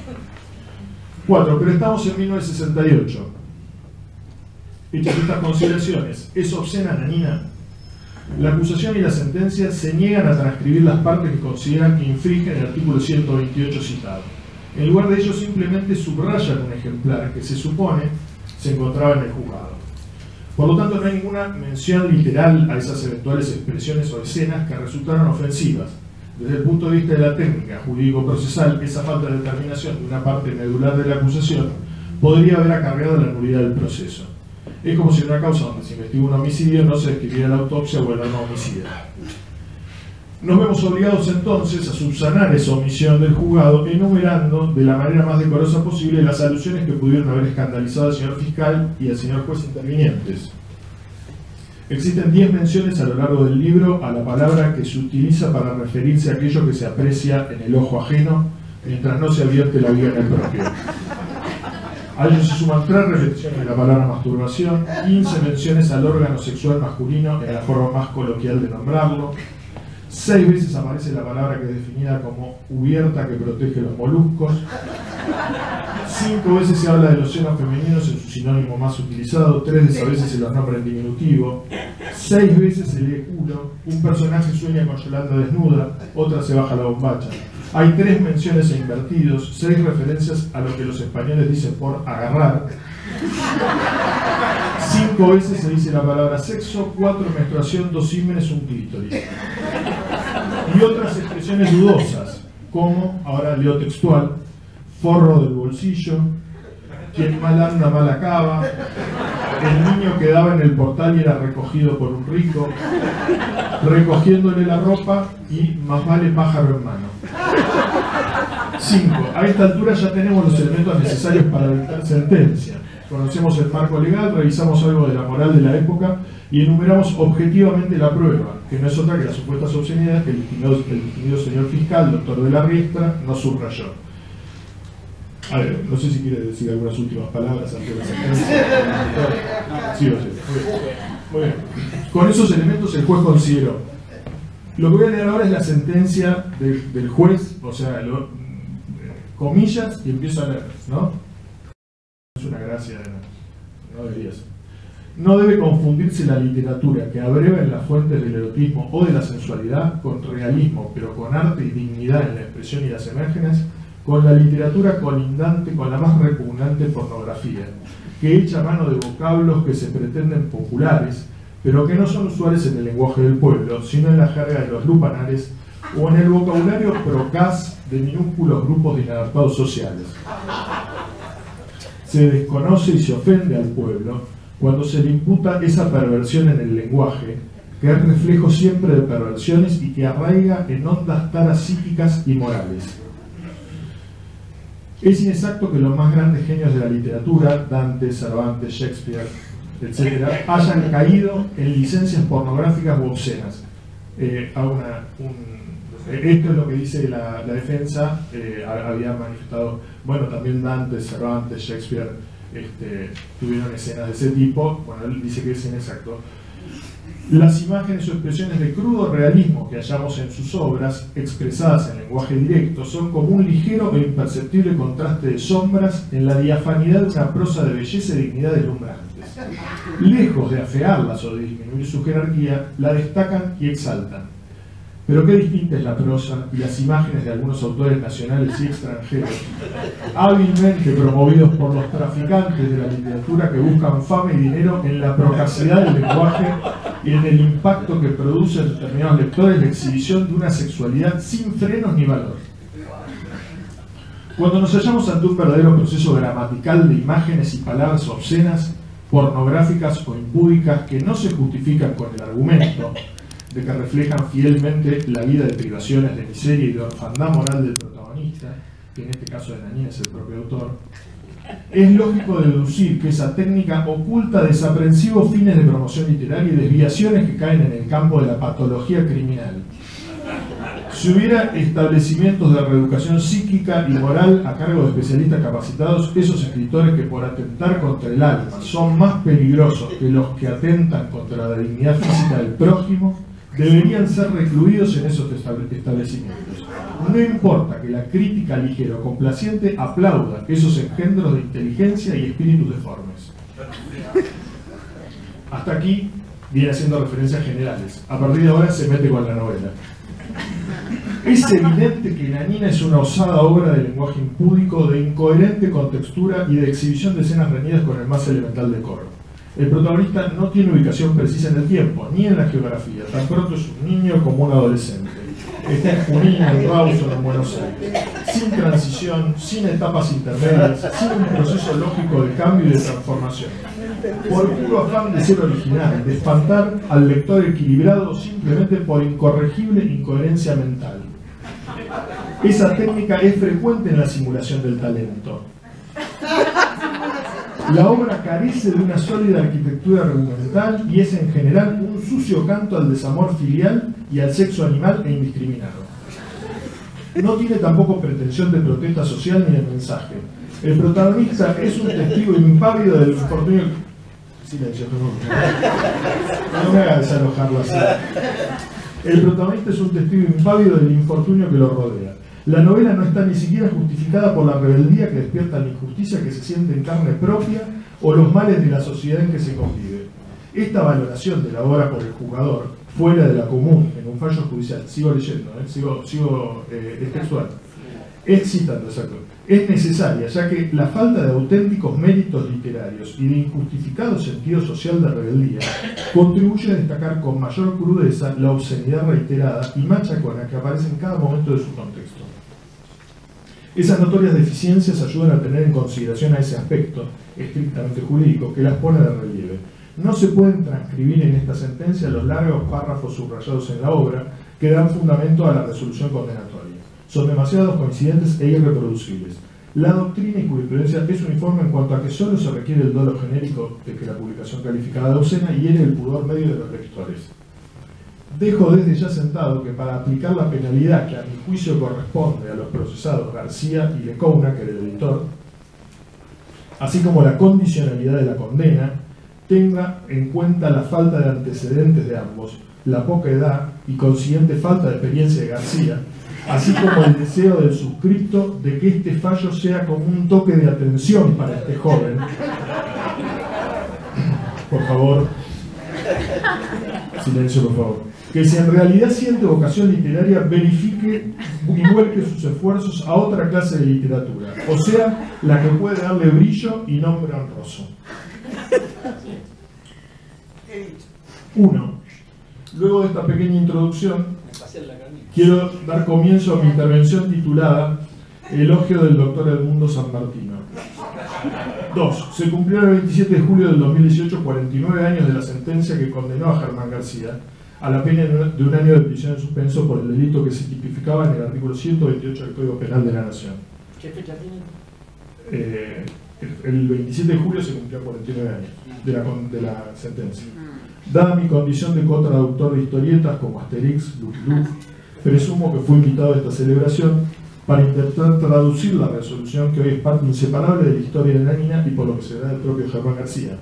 Speaker 8: 4. Pero estamos en 1968. Hechas estas consideraciones, ¿es obscena Nanina? La acusación y la sentencia se niegan a transcribir las partes que consideran que infringen el artículo 128 citado. En lugar de ello, simplemente subrayan un ejemplar que se supone se encontraba en el juzgado. Por lo tanto, no hay ninguna mención literal a esas eventuales expresiones o escenas que resultaron ofensivas. Desde el punto de vista de la técnica jurídico-procesal, esa falta de determinación de una parte medular de la acusación podría haber acarreado la nulidad del proceso. Es como si en una causa donde se investiga un homicidio no se describiera la autopsia o el arma homicida. Nos vemos obligados entonces a subsanar esa omisión del juzgado enumerando de la manera más decorosa posible las alusiones que pudieron haber escandalizado al señor fiscal y al señor juez intervinientes. Existen 10 menciones a lo largo del libro a la palabra que se utiliza para referirse a aquello que se aprecia en el ojo ajeno mientras no se advierte la vida en el propio. A ello se suman 3 repeticiones de la palabra masturbación, 15 menciones al órgano sexual masculino en la forma más coloquial de nombrarlo, 6 veces aparece la palabra que es definida como cubierta que protege los moluscos, 5 veces se habla de los senos femeninos en su sinónimo más utilizado, 3 de esas veces se los nombra en diminutivo, 6 veces se lee culo, un personaje sueña con Yolanda desnuda, otra se baja la bombacha. Hay 3 menciones e invertidos, 6 referencias a lo que los españoles dicen por agarrar, 5 veces se dice la palabra sexo, 4 menstruación, 2 símenes, un clítoris. Y otras expresiones dudosas, como, ahora leo textual, forro del bolsillo, quien mal anda mal acaba, el niño quedaba en el portal y era recogido por un rico, recogiéndole la ropa y más vale pájaro en mano. 5. A esta altura ya tenemos los elementos necesarios para dictar sentencia. Conocemos el marco legal, revisamos algo de la moral de la época y enumeramos objetivamente la prueba, que no es otra que las supuestas obscenidades que el distinguido señor fiscal, doctor de la Riestra, nos subrayó. A ver, no sé si quiere decir algunas últimas palabras antes de la sentencia. Sí, muy bien. Con esos elementos el juez consideró. Lo que voy a leer ahora es la sentencia del juez, o sea, comillas y empiezo a leer, ¿no? Es una gracia, no debería ser. No debe confundirse la literatura que abreva en las fuentes del erotismo o de la sensualidad con realismo, pero con arte y dignidad en la expresión y las imágenes, con la literatura colindante con la más repugnante pornografía, que echa mano de vocablos que se pretenden populares, pero que no son usuales en el lenguaje del pueblo, sino en la jerga de los lupanares o en el vocabulario procaz de minúsculos grupos de inadaptados sociales. Se desconoce y se ofende al pueblo cuando se le imputa esa perversión en el lenguaje, que es reflejo siempre de perversiones y que arraiga en hondas taras psíquicas y morales. Es inexacto que los más grandes genios de la literatura, Dante, Cervantes, Shakespeare, etc., hayan caído en licencias pornográficas u obscenas. Esto es lo que dice la defensa. Había manifestado, bueno, también Dante, Cervantes, Shakespeare tuvieron escenas de ese tipo. Bueno, él dice que es inexacto. Las imágenes o expresiones de crudo realismo que hallamos en sus obras, expresadas en lenguaje directo, son como un ligero e imperceptible contraste de sombras en la diafanidad de una prosa de belleza y dignidad deslumbrantes. Lejos de afearlas o de disminuir su jerarquía, la destacan y exaltan. Pero qué distinta es la prosa y las imágenes de algunos autores nacionales y extranjeros, hábilmente promovidos por los traficantes de la literatura que buscan fama y dinero en la procacidad del lenguaje y en el impacto que produce en determinados lectores la exhibición de una sexualidad sin frenos ni valor. Cuando nos hallamos ante un verdadero proceso gramatical de imágenes y palabras obscenas, pornográficas o impúdicas que no se justifican con el argumento de que reflejan fielmente la vida de privaciones, de miseria y de orfandad moral del protagonista, que en este caso de Nanina es el propio autor, es lógico deducir que esa técnica oculta desaprensivos fines de promoción literaria y desviaciones que caen en el campo de la patología criminal. Si hubiera establecimientos de reeducación psíquica y moral a cargo de especialistas capacitados, esos escritores que por atentar contra el alma son más peligrosos que los que atentan contra la dignidad física del prójimo, deberían ser recluidos en esos establecimientos. No importa que la crítica ligera o complaciente aplauda esos engendros de inteligencia y espíritus deformes. Hasta aquí viene haciendo referencias generales. A partir de ahora se mete con la novela. Es evidente que Nanina es una osada obra de lenguaje impúdico, de incoherente contextura y de exhibición de escenas reñidas con el más elemental decoro. El protagonista no tiene ubicación precisa en el tiempo, ni en la geografía, tan pronto es un niño como un adolescente. Está en Junín, en Rawson, en Buenos Aires, sin transición, sin etapas intermedias, sin un proceso lógico de cambio y de transformación. Por puro afán de ser original, de espantar al lector equilibrado simplemente por incorregible incoherencia mental. Esa técnica es frecuente en la simulación del talento. La obra carece de una sólida arquitectura argumental y es en general un sucio canto al desamor filial y al sexo animal e indiscriminado. No tiene tampoco pretensión de protesta social ni de mensaje. El protagonista es un testigo impávido del infortunio... Silencio, no me haga desalojarlo así. El protagonista es un testigo impávido del infortunio que lo rodea. La novela no está ni siquiera justificada por la rebeldía que despierta la injusticia que se siente en carne propia o los males de la sociedad en que se convive. Esta valoración de la obra por el jugador, fuera de la común, en un fallo judicial, sigo leyendo, es textual, es citando, exacto, es necesaria, ya que la falta de auténticos méritos literarios y de injustificado sentido social de rebeldía contribuye a destacar con mayor crudeza la obscenidad reiterada y machacona que aparece en cada momento de su contexto. Esas notorias deficiencias ayudan a tener en consideración a ese aspecto, estrictamente jurídico, que las pone de relieve. No se pueden transcribir en esta sentencia los largos párrafos subrayados en la obra que dan fundamento a la resolución condenatoria. son demasiado coincidentes e irreproducibles. La doctrina y jurisprudencia es uniforme en cuanto a que solo se requiere el dolo genérico de que la publicación calificada de obscena hiere el pudor medio de los lectores. Dejo desde ya sentado que para aplicar la penalidad que a mi juicio corresponde a los procesados García y Lecouna, que era el editor, así como la condicionalidad de la condena, tenga en cuenta la falta de antecedentes de ambos, la poca edad y consiguiente falta de experiencia de García, así como el deseo del suscripto de que este fallo sea como un toque de atención para este joven. Por favor, silencio por favor. Que si en realidad siente vocación literaria, verifique y vuelque sus esfuerzos a otra clase de literatura, o sea, la que puede darle brillo y nombre honroso. 1. Luego de esta pequeña introducción, quiero dar comienzo a mi intervención titulada Elogio del Dr. Edmundo San Martino. 2. Se cumplieron el 27 de julio del 2018 49 años de la sentencia que condenó a Germán García a la pena de 1 año de prisión en suspenso por el delito que se tipificaba en el artículo 128 del Código Penal de la Nación.
Speaker 7: ¿Qué fecha tiene?
Speaker 8: El 27 de julio se cumplieron 49 años de la sentencia. Dada mi condición de cotraductor de historietas como Asterix, Lucky Luke, presumo que fui invitado a esta celebración para intentar traducir la resolución que hoy es parte inseparable de la historia de Nanina y por lo que se da del propio Germán García.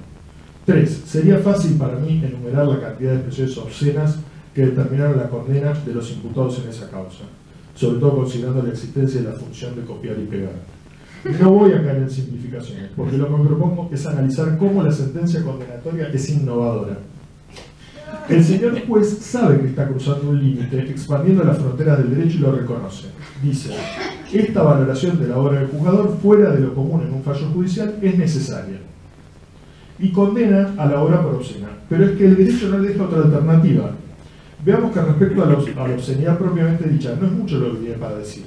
Speaker 8: 3. Sería fácil para mí enumerar la cantidad de expresiones obscenas que determinaron la condena de los imputados en esa causa, sobre todo considerando la existencia de la función de copiar y pegar. No voy a caer en simplificaciones, porque lo que me propongo es analizar cómo la sentencia condenatoria es innovadora. El señor juez sabe que está cruzando un límite, expandiendo las fronteras del derecho y lo reconoce. Dice, esta valoración de la obra del juzgador fuera de lo común en un fallo judicial es necesaria. Y condena a la obra por obscena. Pero es que el derecho no le deja otra alternativa. Veamos que respecto a la obscenidad propiamente dicha, no es mucho lo que tiene para decir.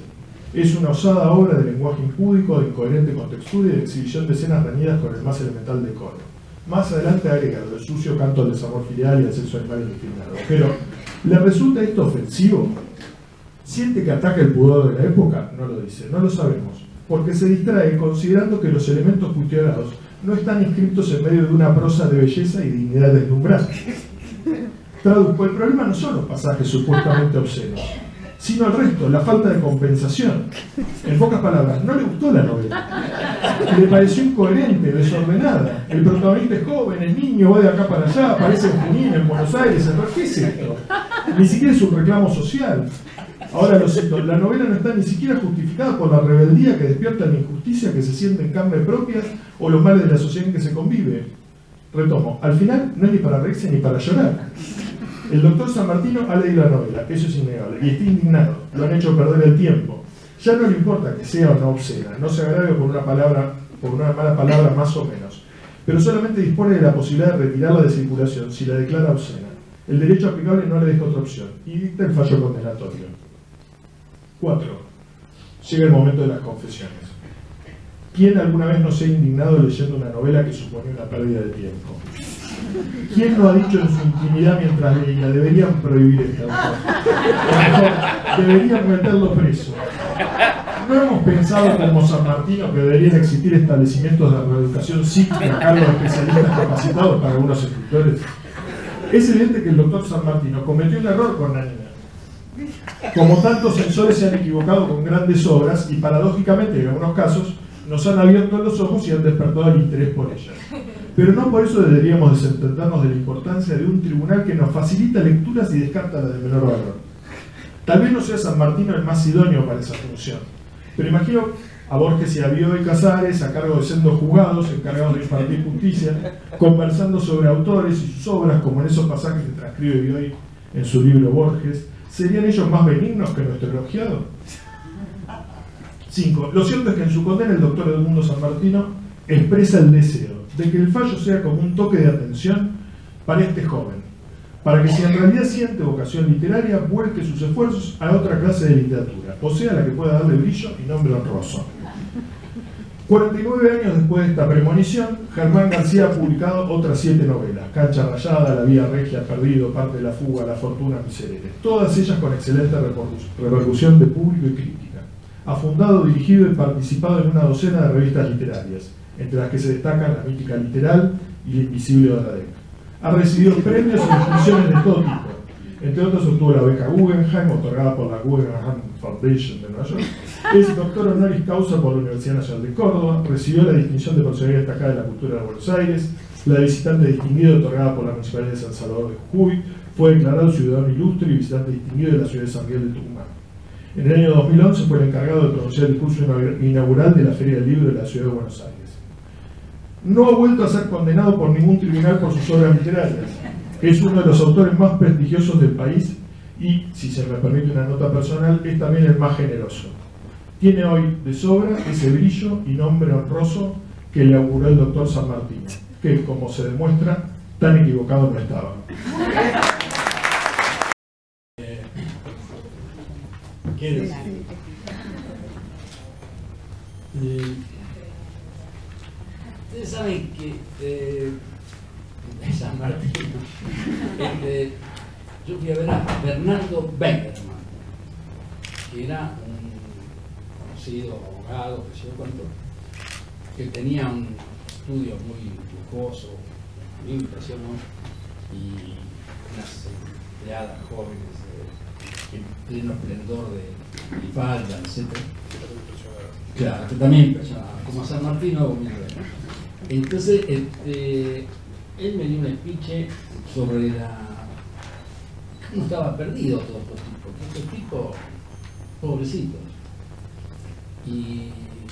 Speaker 8: Es una osada obra de lenguaje impúdico, de incoherente contextura y de exhibición de escenas reñidas con el más elemental decoro. Más adelante agrega lo del sucio canto al desamor filial y al sexo animal indiscriminado. Pero, ¿le resulta esto ofensivo? ¿Siente que ataca el pudor de la época? No lo dice, no lo sabemos. Porque se distrae considerando que los elementos cuestionados no están inscritos en medio de una prosa de belleza y dignidad deslumbrante. Traduzco, el problema no son los pasajes supuestamente obscenos, sino el resto, la falta de compensación. En pocas palabras, no le gustó la novela. Le pareció incoherente, desordenada. El protagonista es joven, es niño, va de acá para allá, aparece en Junín, en Buenos Aires. ¿Qué es esto? Ni siquiera es un reclamo social. Ahora lo cito, la novela no está ni siquiera justificada por la rebeldía que despierta la injusticia que se siente en carne propia o los males de la sociedad en que se convive. Retomo, al final no es ni para reírse ni para llorar. El doctor San Martino ha leído la novela, eso es innegable, y está indignado, lo han hecho perder el tiempo. Ya no le importa que sea o no obscena, no se agrave por una mala palabra más o menos, pero solamente dispone de la posibilidad de retirarla de circulación si la declara obscena. El derecho aplicable no le deja otra opción, y dicta el fallo condenatorio. 4. Llega el momento de las confesiones. ¿Quién alguna vez no se ha indignado leyendo una novela que suponía una pérdida de tiempo? ¿Quién no ha dicho en su intimidad mientras leía, deberían prohibir esta autor? O mejor, deberían meterlo preso? ¿No hemos pensado como San Martino que deberían existir establecimientos de reeducación psíquica a cargo de especialistas capacitados para algunos escritores? Es evidente que el doctor San Martino cometió un error con Nanina. Como tantos censores se han equivocado con grandes obras y paradójicamente en algunos casos nos han abierto los ojos y han despertado el interés por ellas. Pero no por eso deberíamos desentendernos de la importancia de un tribunal que nos facilita lecturas y descarta las de menor valor. Tal vez no sea San Martino el más idóneo para esa función, pero imagino a Borges y a Bioy Casares a cargo de sendos juzgados encargados de impartir justicia, conversando sobre autores y sus obras, como en esos pasajes que transcribe Bioy en su libro Borges. ¿Serían ellos más benignos que nuestro elogiado? 5. Lo cierto es que en su condena el doctor Edmundo San Martino expresa el deseo de que el fallo sea como un toque de atención para este joven, para que si en realidad siente vocación literaria, vuelque sus esfuerzos a otra clase de literatura, o sea, la que pueda darle brillo y nombre honroso. 49 años después de esta premonición, Germán García ha publicado otras 7 novelas: Cancha Rayada, La Vía Regia, Perdido, Parte de la Fuga, La Fortuna, Miserere. Todas ellas con excelente repercusión de público y crítica. Ha fundado, dirigido y participado en una docena de revistas literarias, entre las que se destacan La Mítica Literal y El Invisible de la década. Ha recibido premios y distinciones de todo tipo. Entre otros, obtuvo la beca Guggenheim, otorgada por la Guggenheim Foundation de Nueva York. Es doctor honoris causa por la Universidad Nacional de Córdoba. Recibió la distinción de personalidad destacada de la cultura de Buenos Aires, la de visitante distinguido otorgada por la Municipalidad de San Salvador de Jujuy. Fue declarado ciudadano ilustre y visitante distinguido de la ciudad de San Miguel de Tucumán. En el año 2011 fue el encargado de pronunciar el discurso inaugural de la Feria del Libro de la ciudad de Buenos Aires. No ha vuelto a ser condenado por ningún tribunal por sus obras literarias. Es uno de los autores más prestigiosos del país y, si se me permite una nota personal, es también el más generoso. Tiene hoy de sobra ese brillo y nombre honroso que le auguró el doctor San Martín, que, como se demuestra, tan equivocado no estaba.
Speaker 7: ¿Qué decir? Ustedes saben que de San Martín, yo fui a ver a Bernardo Beiderman, que era un conocido abogado, que sé yo cuánto, que tenía un estudio muy lujoso, a mí me impresionó, y unas empleadas jóvenes en pleno esplendor de falda, etc. Claro, que también impresionaba, como San Martín no mira, ¿no? Entonces, él me dio un speech sobre cómo estaba perdido todo estos tipos pobrecitos. Y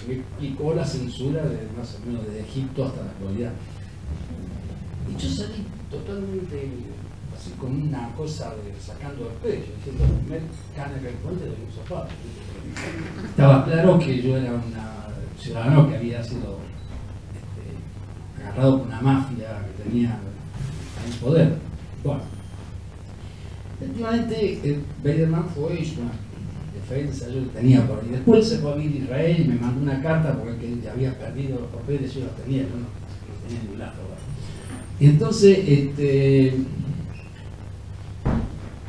Speaker 7: me explicó la censura de más o menos desde Egipto hasta la actualidad. Y yo salí totalmente así con una cosa sacando el pecho, diciendo, primer carne que encuentre de un sofá. Estaba claro que yo era un ciudadano que había sido agarrado por una mafia que tenía el poder. Bueno, efectivamente, Beiderman fue y hizo una defensa, yo lo tenía por ahí. Después se fue a vivir a Israel y me mandó una carta porque él había perdido los papeles, yo los tenía, yo no los tenía en ningún lado. Y entonces,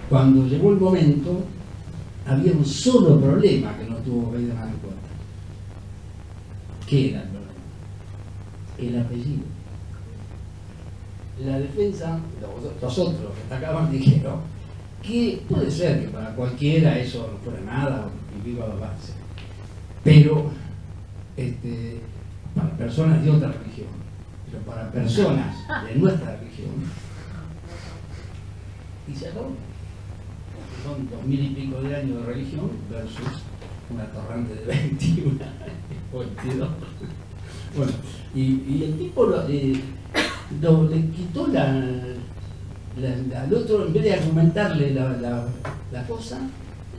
Speaker 7: cuando llegó el momento, había un solo problema que no tuvo Beiderman en cuenta. ¿Qué era el problema? El apellido. La defensa, los otros que atacaban dijeron que puede ser que para cualquiera eso no fuera nada, y viva la base, pero para personas de otra religión, pero para personas de nuestra religión, y se acabó. Son 2000 y pico de años de religión versus una torrente de 21 o 22. Bueno, y el tipo le quitó al otro, en vez de argumentarle la cosa,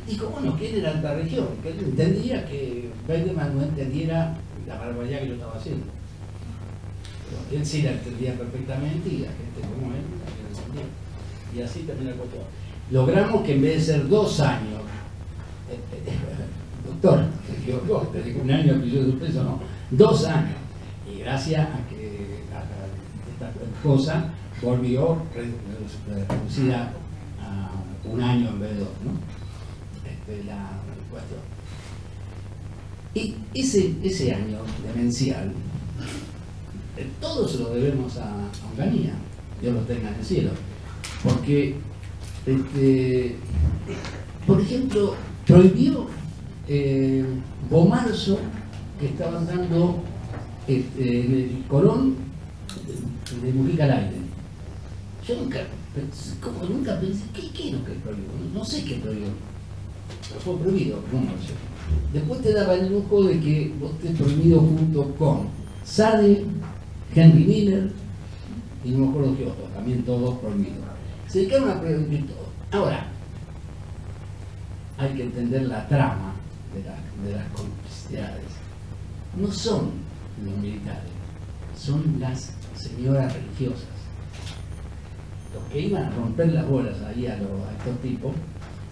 Speaker 7: dijo, bueno, que él era alta región, que él entendía que Beiderman no entendiera la barbaridad que yo estaba haciendo. Pero él sí la entendía perfectamente y la gente como él la entendía. Y así terminó el cuento. Logramos que en vez de ser 2 años, doctor, se equivocó, te digo 1 año de prisión de suspenso, no, 2 años. Y gracias a que esta cosa volvió reducida a 1 año en vez de 2, ¿no? La cuestión. Y ese año demencial, todo se lo debemos a Onganía, Dios lo tenga en el cielo. Porque, por ejemplo, prohibió Bomarzo, que estaban dando en el Colón de Mujica al aire. Yo nunca pensé, ¿qué es lo que prohibió? No sé qué prohibió, pero fue prohibido, Bomarzo. Después te daba el lujo de que vos estés prohibido junto con Sade, Henry Miller y no me acuerdo qué otros, también todos prohibidos. Se dedicaron a prohibir todo. Ahora, hay que entender la trama de las complicidades. No son los militares, son las señoras religiosas. Los que iban a romper las bolas ahí a estos tipos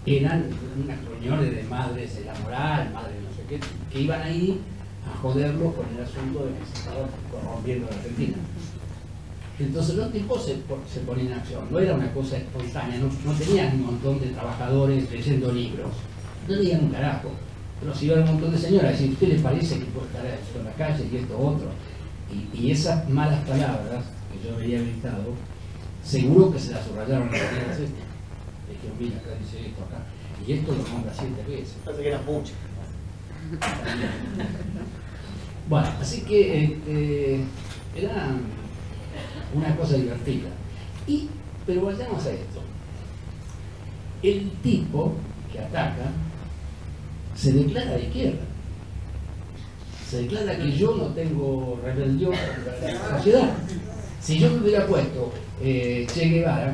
Speaker 7: eran unas reuniones de madres de la moral, madres de no sé qué, que iban ahí a joderlos con el asunto de que se estaba corrompiendo la Argentina. Entonces los tipos se ponían en acción, no era una cosa espontánea, no tenían un montón de trabajadores leyendo libros, no tenían un carajo. Pero si iban un montón de señoras, si a usted le parece que puede estar esto en la calle y esto otro, y esas malas palabras que yo había gritado, seguro que se las subrayaron en las tiendas estas. Dijeron, mira, acá dice esto, acá, y esto lo nombra 7 veces.
Speaker 9: Parece que eran muchas.
Speaker 7: Bueno, así que era una cosa divertida. Pero vayamos a esto. El tipo que ataca se declara de izquierda. Se declara que yo no tengo rebelión contra la sociedad. Si yo me hubiera puesto Che Guevara,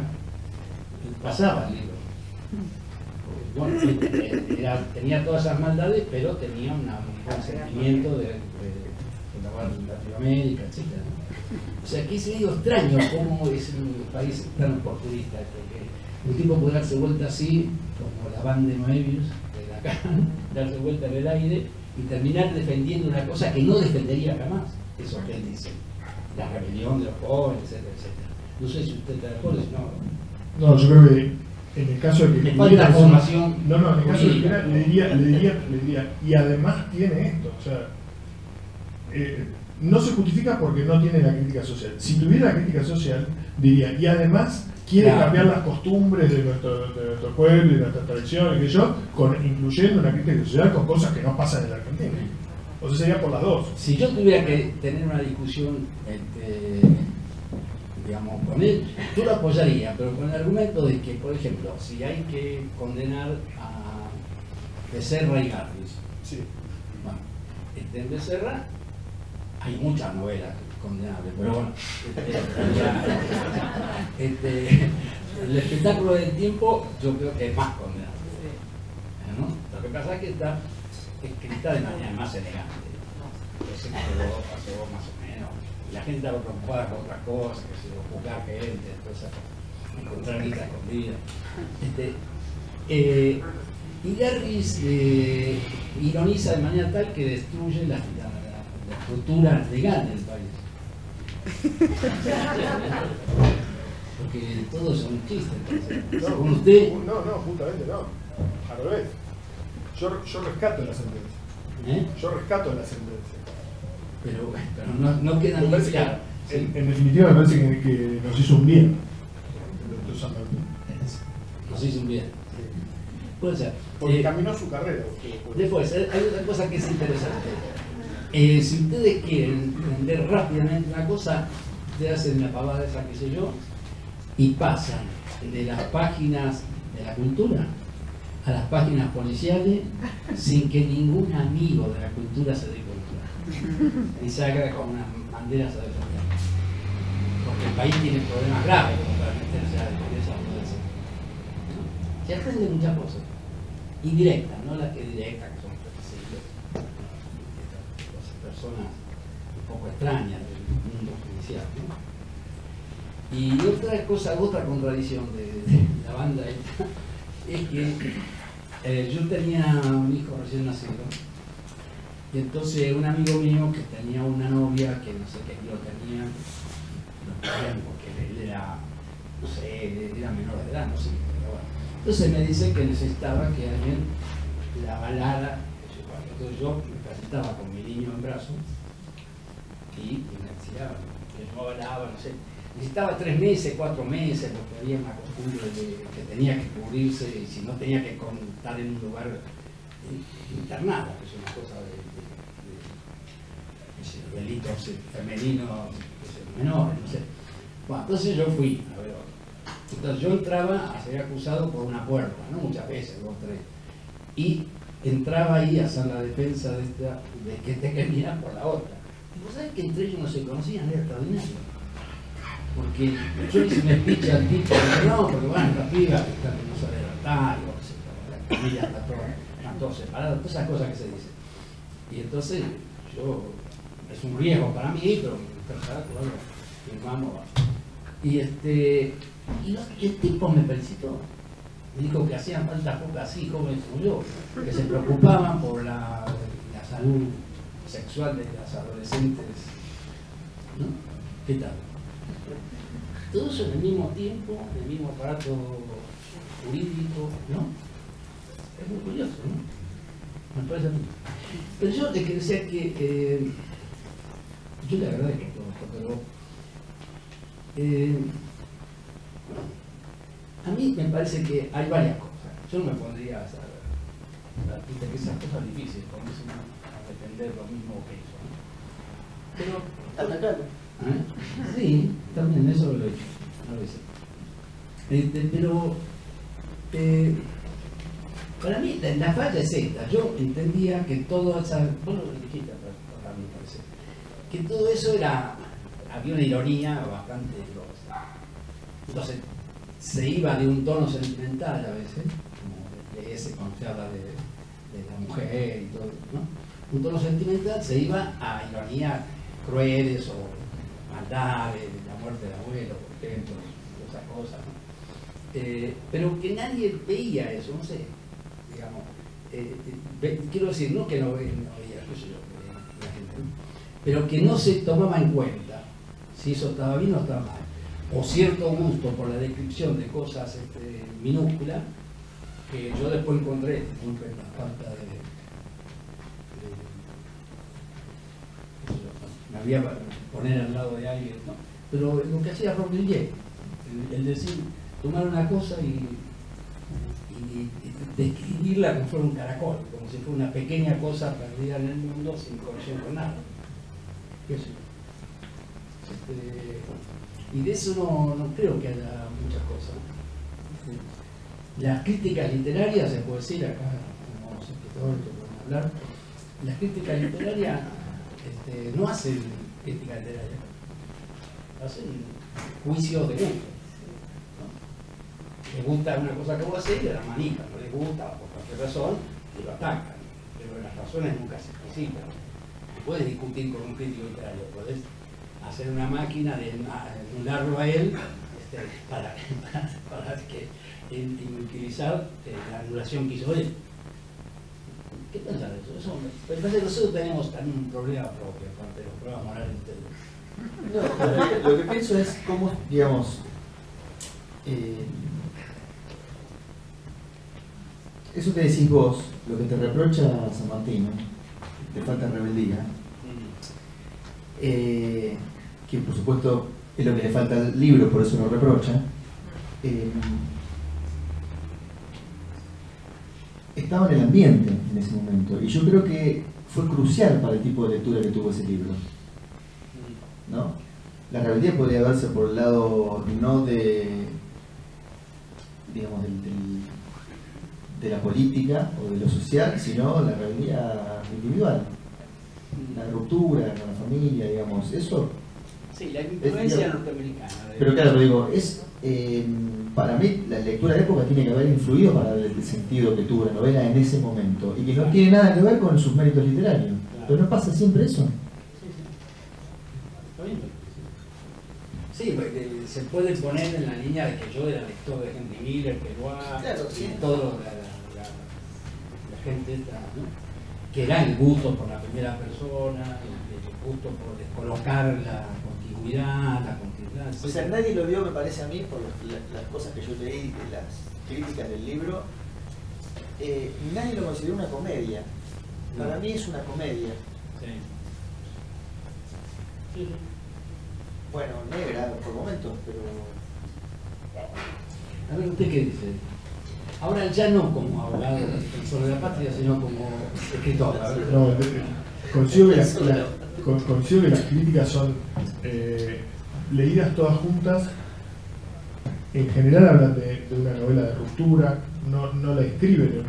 Speaker 7: pasaba el libro. Bueno, tenía todas esas maldades, pero tenía un consentimiento de Latinoamérica, etc. O sea, que es medio extraño cómo es un país tan oportunista, que un tipo puede darse vuelta así, como la banda de Moebius, de acá, darse vuelta en el aire y terminar defendiendo una cosa que no defendería jamás. Eso que él dice, la rebelión de los jóvenes, etcétera, etcétera. No sé si usted está de acuerdo, si no.
Speaker 8: No, yo creo que en el caso de que...
Speaker 7: Me falta formación.
Speaker 8: No, en el caso de que le diría, y además tiene esto, o sea, no se justifica porque no tiene la crítica social. Si tuviera la crítica social, diría, y además quiere cambiar las costumbres de nuestro pueblo y de nuestras tradiciones, que yo, incluyendo una crítica social con cosas que no pasan en la Argentina. O sea, sería por las dos.
Speaker 7: Si yo tuviera que tener una discusión, digamos, con él, yo lo apoyaría, pero con el argumento de que, por ejemplo, si hay que condenar a Becerra y Garris,
Speaker 8: sí.
Speaker 7: Bueno, en Becerra hay muchas novelas condenables, pero bueno, el espectáculo del tiempo yo creo que es más condenable, ¿no? Lo que pasa es que está escrita de manera más elegante. Ese pasó más o menos. La gente estaba preocupada por otras cosas, que se juzgar gente, encontrar guita escondida. Y Garris ironiza de manera tal que destruye la estructura legal del país. Porque todo es un chiste.
Speaker 8: No,
Speaker 7: usted...
Speaker 8: no, justamente no. Al revés. Yo rescato la sentencia. Yo rescato la sentencia.
Speaker 7: Pero no queda muy claro.
Speaker 8: En definitiva me parece que nos hizo un bien.
Speaker 7: Nos hizo un bien. Puede ser.
Speaker 8: Porque caminó su carrera.
Speaker 7: Después, hay otra cosa que es interesante. Si ustedes quieren entender rápidamente una cosa, ustedes hacen la pavada esa que sé yo y pasan de las páginas de la cultura a las páginas policiales sin que ningún amigo de la cultura se dé cuenta y se haga con unas banderas a defender, porque el país tiene problemas graves para meterse a defender esa mudanza. Se aprende muchas cosas indirectas, no las que directas, que son personas un poco extrañas del mundo judicial, ¿no? Y otra contradicción de la banda esta es que yo tenía un hijo recién nacido y entonces un amigo mío que tenía una novia que no sé qué lo tenía, porque él era, no sé, era menor de edad, no sé, pero bueno. Entonces me dice que necesitaba que alguien la avalara. Entonces yo me presentaba con mi niño en brazos y me decía que no avalaba, no sé. Necesitaba 3 meses, 4 meses, porque había una costumbre de que tenía que cubrirse y si no tenía que estar en un lugar internado, que es una cosa de delitos femeninos menores, no sé. Bueno, entonces yo fui a ver. Entonces yo entraba a ser acusado por una puerta, no muchas veces, 2 o 3. Y entraba ahí a hacer la defensa de que te quería por la otra. Y vos sabés que entre ellos no se conocían, era extraordinario. Porque yo hice un speech al tipo, no, porque bueno, la piba está en un solidario, la familia está toda separada, todas esas cosas que se dicen. Y entonces es un riesgo para mí, pero firmamos. Y el tipo me felicitó. Me dijo que hacían falta pocas así jóvenes como yo, que se preocupaban por la salud sexual de las adolescentes, ¿no? ¿Qué tal? Todo eso en el mismo tiempo, en el mismo aparato jurídico, ¿no? Es muy curioso, ¿no? Me parece a mí. Pero yo te decía que yo le agradezco todo esto, pero a mí me parece que hay varias cosas. Yo no me pondría a hacer que esas cosas difíciles, como dicen, a defender lo mismo que eso, ¿no? Pero
Speaker 6: Atacalo.
Speaker 7: sí, también eso lo he hecho a veces. Pero para mí la falla es esta. Yo entendía que todo esa, vos lo dijiste para mí parece, que todo eso había una ironía bastante grosa. Entonces se iba de un tono sentimental a veces, como de ese cuando se habla de la mujer y todo, ¿no? Un tono sentimental se iba a ironías crueles o maldades, la muerte del abuelo, por ejemplo, esas cosas, ¿no? Pero que nadie veía eso, no sé, digamos, quiero decir, no que no veía, qué sé yo, la gente, ¿no? Pero que no se tomaba en cuenta si eso estaba bien o estaba mal, o cierto gusto por la descripción de cosas minúsculas, que yo después encontré, disculpen la falta me había para poner al lado de alguien, ¿no? Pero lo que hacía Rodríguez, el decir, tomar una cosa y describirla como fuera un caracol, como si fuera una pequeña cosa perdida en el mundo sin conexión con nada. ¿Qué sé yo? Y de eso no creo que haya muchas cosas. Las críticas literarias, se puede decir acá, como escritores que pueden hablar, las críticas literarias no hacen crítica literaria, hacen juicios de gusto, ¿no? Les gusta una cosa que vos hacés y la manejan, no les gusta por cualquier razón y lo atacan, pero las razones nunca se explicitan. No puedes discutir con un crítico literario, puedes hacer una máquina de anularlo a él para que utilizar la anulación que hizo él. ¿Qué piensan de eso? Me parece que nosotros tenemos también un problema propio, aparte de los problemas morales de ustedes.
Speaker 6: No, lo que pienso es cómo, digamos, eso que decís vos, lo que te reprocha San Martín, te falta rebeldía, que por supuesto es lo que le falta al libro, por eso lo reprocha, estaba en el ambiente en ese momento, y yo creo que fue crucial para el tipo de lectura que tuvo ese libro, ¿no? La rebeldía podría verse por el lado no de, digamos, de la política o de lo social, sino la rebeldía individual, la ruptura con la familia, digamos, eso.
Speaker 7: Sí, la influencia norteamericana.
Speaker 6: Pero claro, digo, es para mí la lectura de época tiene que haber influido para el sentido que tuvo la novela en ese momento, y que no tiene nada que ver con sus méritos literarios. Claro. Pero no pasa siempre eso.
Speaker 7: Sí, se puede poner en la línea de que yo era lector de Henry Miller, que lo ha,
Speaker 6: claro, sí.
Speaker 7: Todo la gente esta, ¿no? Que era el gusto por la primera persona, el gusto por descolocar la continuidad,
Speaker 6: O sea, nadie lo vio, me parece a mí, por las cosas que yo leí, de las críticas del libro, nadie lo consideró una comedia. Para mí es una comedia.
Speaker 7: Sí.
Speaker 6: Sí. Bueno, negra por momentos, pero...
Speaker 7: A ver, ¿usted qué dice? Ahora ya no como abogado defensor de la patria, sino como escritor.
Speaker 8: No, considero que las críticas son leídas todas juntas. En general hablan de una novela de ruptura, no la escriben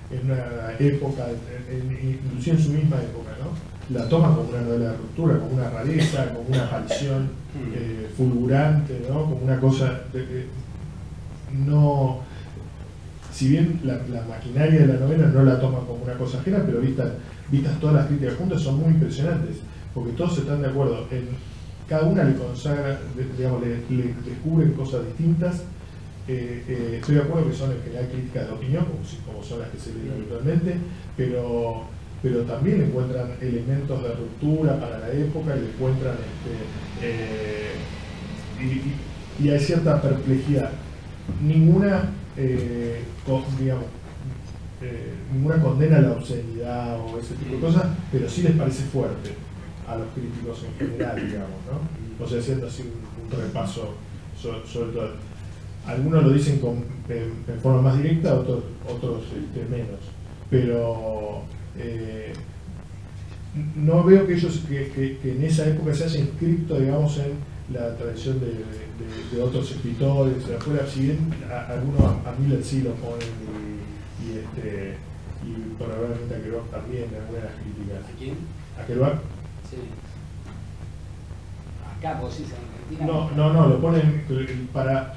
Speaker 8: en una época, inclusive en su misma época, ¿no? La toman como una novela de ruptura, como una rareza, como una aparición fulgurante, ¿no? Como una cosa no... Si bien la maquinaria de la novela no la toma como una cosa ajena, pero vistas todas las críticas juntas son muy impresionantes, porque todos están de acuerdo en... Cada una le consagra, digamos, le descubren cosas distintas. Estoy de acuerdo que son en general críticas de opinión, como son las que se leen habitualmente, pero también le encuentran elementos de ruptura para la época, y le encuentran y hay cierta perplejidad. Ninguna, digamos, ninguna condena a la obscenidad o ese tipo de cosas, pero sí les parece fuerte a los críticos en general, digamos, ¿no? O sea, haciendo así un repaso sobre todo. Algunos lo dicen en forma más directa, otros menos. Pero no veo que ellos que en esa época se haya inscrito, digamos, en la tradición de otros escritores de afuera, si bien algunos a Miller sí lo ponen y probablemente a Kerouac también en algunas de las críticas.
Speaker 7: ¿A quién?
Speaker 8: ¿A Kerouac?
Speaker 7: Sí. Acá vos sí, en Argentina.
Speaker 8: No, lo ponen para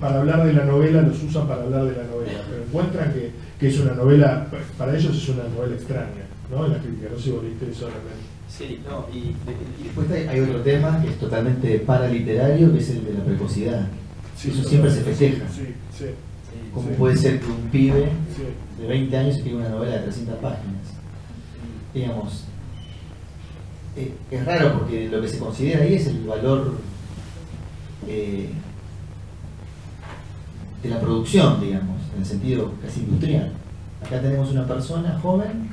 Speaker 8: hablar de la novela, los usan para hablar de la novela, pero encuentran que es una novela, para ellos es una novela extraña, ¿no? En la crítica, no sé si vos leíste eso realmente.
Speaker 6: Sí, no, y después hay otro tema que es totalmente paraliterario, que es el de la precocidad.
Speaker 8: Sí,
Speaker 6: eso siempre se festeja.
Speaker 8: Sí.
Speaker 6: ¿Cómo puede ser que un pibe
Speaker 8: Sí.
Speaker 6: de 20 años escriba una novela de 300 páginas? Digamos, es raro porque lo que se considera ahí es el valor de la producción, digamos, en el sentido casi industrial. Acá tenemos una persona joven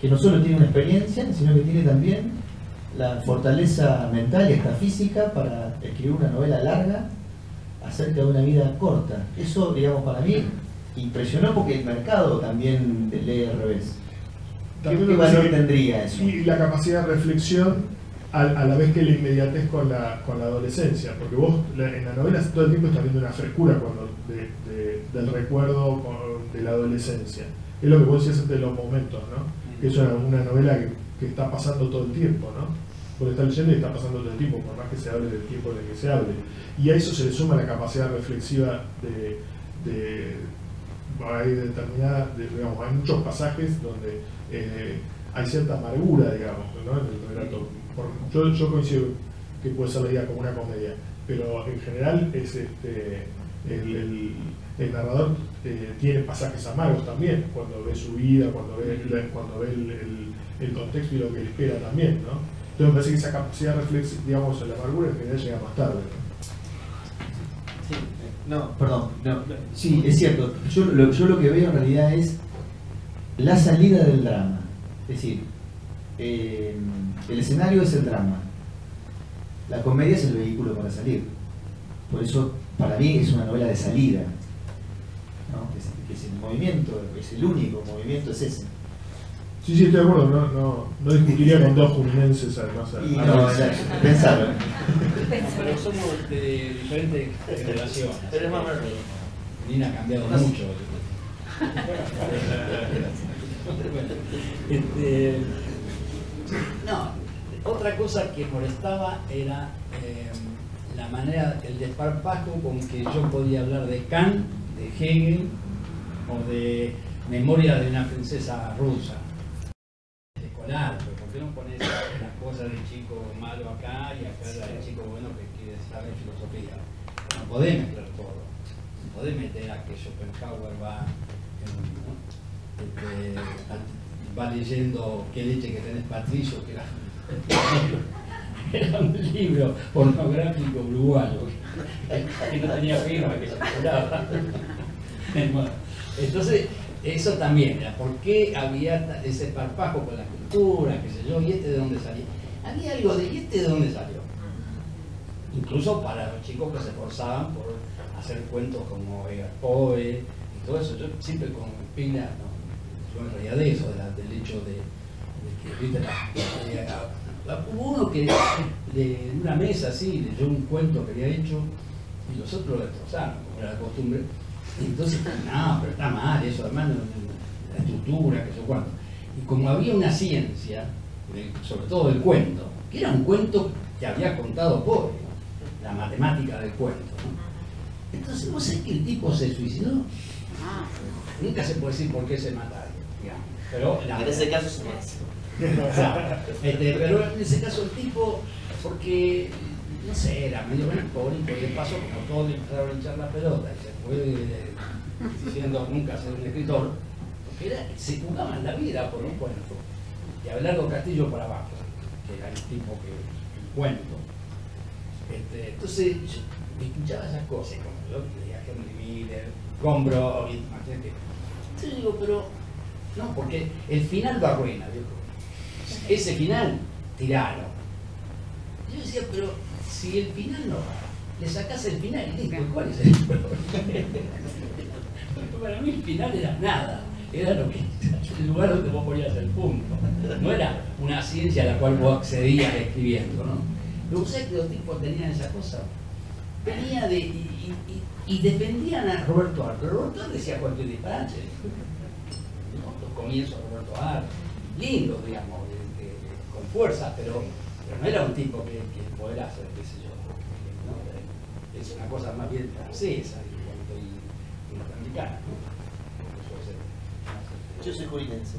Speaker 6: que no solo tiene una experiencia, sino que tiene también la fortaleza mental y hasta física para escribir una novela larga acerca de una vida corta. Eso, digamos, para mí impresionó porque el mercado también lee al revés. ¿Qué valor tendría eso?
Speaker 8: Y la capacidad de reflexión a la vez que la inmediatez con la adolescencia, porque vos en la novela todo el tiempo estás viendo una frescura del recuerdo de la adolescencia. Es lo que vos decías antes de los momentos, ¿no? Que es una novela que está pasando todo el tiempo, ¿no? Vos estás leyendo y está pasando todo el tiempo, por más que se hable del tiempo en el que se hable. Y a eso se le suma la capacidad reflexiva hay determinada, digamos, hay muchos pasajes donde hay cierta amargura, digamos, ¿no? En el relato. Yo coincido que puede ser leída como una comedia, pero en general es el narrador tiene pasajes amargos también, cuando ve su vida, cuando ve el contexto y lo que le espera también, ¿no? Entonces me parece que esa capacidad reflexiva, digamos, la amargura en general llega más tarde, ¿no?
Speaker 6: Sí, es cierto. Yo lo que veo en realidad es la salida del drama. Es decir, el escenario es el drama. La comedia es el vehículo para salir. Por eso, para mí, es una novela de salida, ¿no? Que es el movimiento, es el único movimiento, es ese.
Speaker 8: Sí, estoy de acuerdo. No discutiría con dos juninenses, además.
Speaker 6: Pensarlo.
Speaker 7: Pero somos de diferentes generaciones.
Speaker 6: Pero es más o menos.
Speaker 7: Nina ha cambiado mucho. Otra cosa que molestaba era la manera, el desparpajo con que yo podía hablar de Kant, de Hegel o de Memoria de una princesa rusa. Escolar, pero ¿por qué no pones las cosas del chico malo acá y acá la del chico bueno que quiere saber filosofía? No podés mezclar todo. No podés meter a que Schopenhauer va leyendo Qué leche que tenés, Patricio, que era un libro pornográfico uruguayo que no tenía firma, que circulaba. Entonces, eso también era, ¿por qué había ese parpajo con la cultura, qué sé yo, y este de dónde salía? Había algo de, ¿y este de dónde salió? Incluso para los chicos que se esforzaban por hacer cuentos como Edgar Poe y todo eso, yo siempre con pila, yo en realidad de eso, del hecho de que, viste, hubo uno que en una mesa así leyó un cuento que había hecho y los otros lo destrozaron, como era la costumbre. Y entonces, no, pero está mal eso, además la estructura, que sé cuánto. Y como había una ciencia, sobre todo del cuento, que era un cuento que había contado Poe, la matemática del cuento, ¿no? Entonces, ¿vos sabés que el tipo se suicidó? Nunca se puede decir por qué se mataron, digamos. Pero en
Speaker 9: ese caso se merece.
Speaker 7: O sea, pero en ese caso el tipo, porque, no sé, era medio melancólico y de paso, como todos le empezaron a hinchar la pelota y se fue diciendo nunca ser un escritor, porque se jugaban la vida por un cuento. Y Abelardo Castillo para abajo, que era el tipo que el cuento. Entonces, yo escuchaba esas cosas, como yo leía Henry Miller, Gombrowicz, entonces digo, pero No, porque el final lo arruina, viejo. Ese final, tiralo. Yo decía, pero si el final no va, le sacás el final y listo, ¿cuál es el problema? Para mí el final era nada, era lo que, el lugar donde vos ponías el punto. No era una ciencia a la cual vos accedías escribiendo, ¿no? Pero vos sabés que los tipos tenían esa cosa. Venía de, y defendían a Roberto Ar, pero Roberto Ar decía cualquier disparate. ¿No? Los comienzos de Roberto Ar, lindos, digamos, con fuerza, pero no era un tipo que fuera a hacer, qué sé yo, ¿no? Es una cosa más bien francesa y norteamericana, ¿no?
Speaker 9: Yo soy jurinense.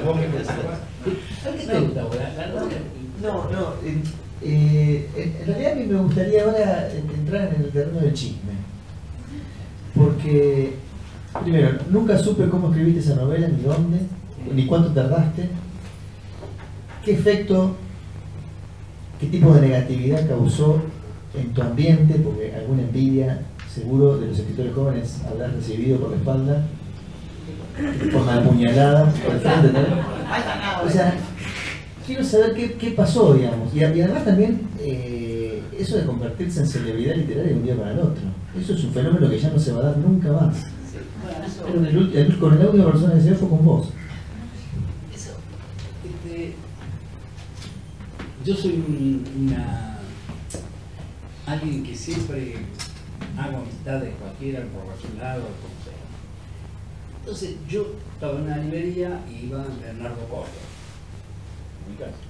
Speaker 7: ¿Vos qué pensás? ¿Qué te gusta ahora?
Speaker 6: No, en realidad a mí me gustaría ahora entrar en el terreno del chisme. Porque, primero, nunca supe cómo escribiste esa novela, ni dónde, ni cuánto tardaste, qué efecto, qué tipo de negatividad causó en tu ambiente, porque alguna envidia, seguro, de los escritores jóvenes habrás recibido por la espalda, por una puñalada, por el frente, ¿no? O sea, quiero saber qué pasó, digamos. Y además también eso de convertirse en celebridad literaria de un día para el otro. Eso es un fenómeno que ya no se va a dar nunca más. Con el última persona que se dio fue con vos.
Speaker 7: Eso, yo soy alguien que siempre hago amistades cualquiera, por cualquier lado, como sea. Entonces yo estaba en una librería y iba Bernardo Cordo.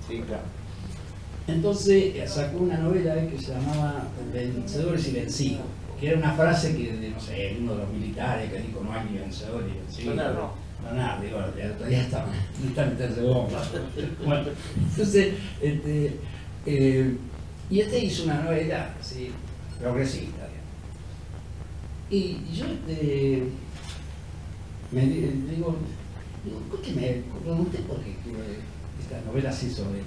Speaker 9: Sí, claro.
Speaker 7: Entonces sacó una novela que se llamaba Vencedores y Vencidos, que era una frase que, no sé, uno de los militares que dijo no hay ni vencedor ni vencido. No, digo, todavía está meterse bomba. Bueno, entonces, y hizo una novela así, progresista, digamos. Y yo me digo, ¿por qué me pregunté por qué escribe estas novelas así sobre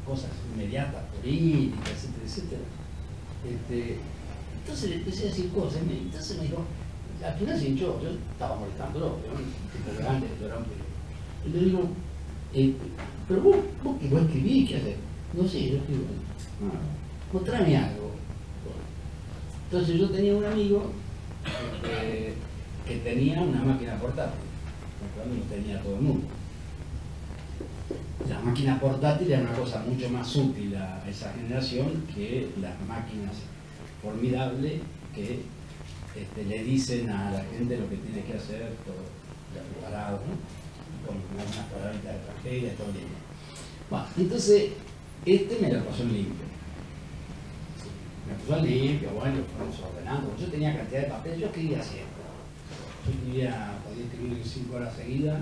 Speaker 7: cosas inmediatas, políticas, etcétera, etcétera? Entonces le empecé a decir cosas, entonces me dijo, al final se hinchó, yo estaba molestándolo, yo un tipo grande, yo era un periodista. Y le digo, pero vos escribís, ¿qué haces? No sé, yo escribo. Mostrame algo. Entonces yo tenía un amigo que tenía una máquina portátil, porque no tenía todo el mundo. La máquina portátil era una cosa mucho más útil a esa generación que las máquinas formidables que le dicen a la gente lo que tiene que hacer, todo ya preparado, ¿no? Con unas palabritas de tragedia, todo limpio. Bueno, entonces, me lo pasó en limpio. Me puso en limpio, bueno, fuimos ordenando. Yo tenía cantidad de papel, yo escribía siempre. Podía escribir 5 horas seguidas,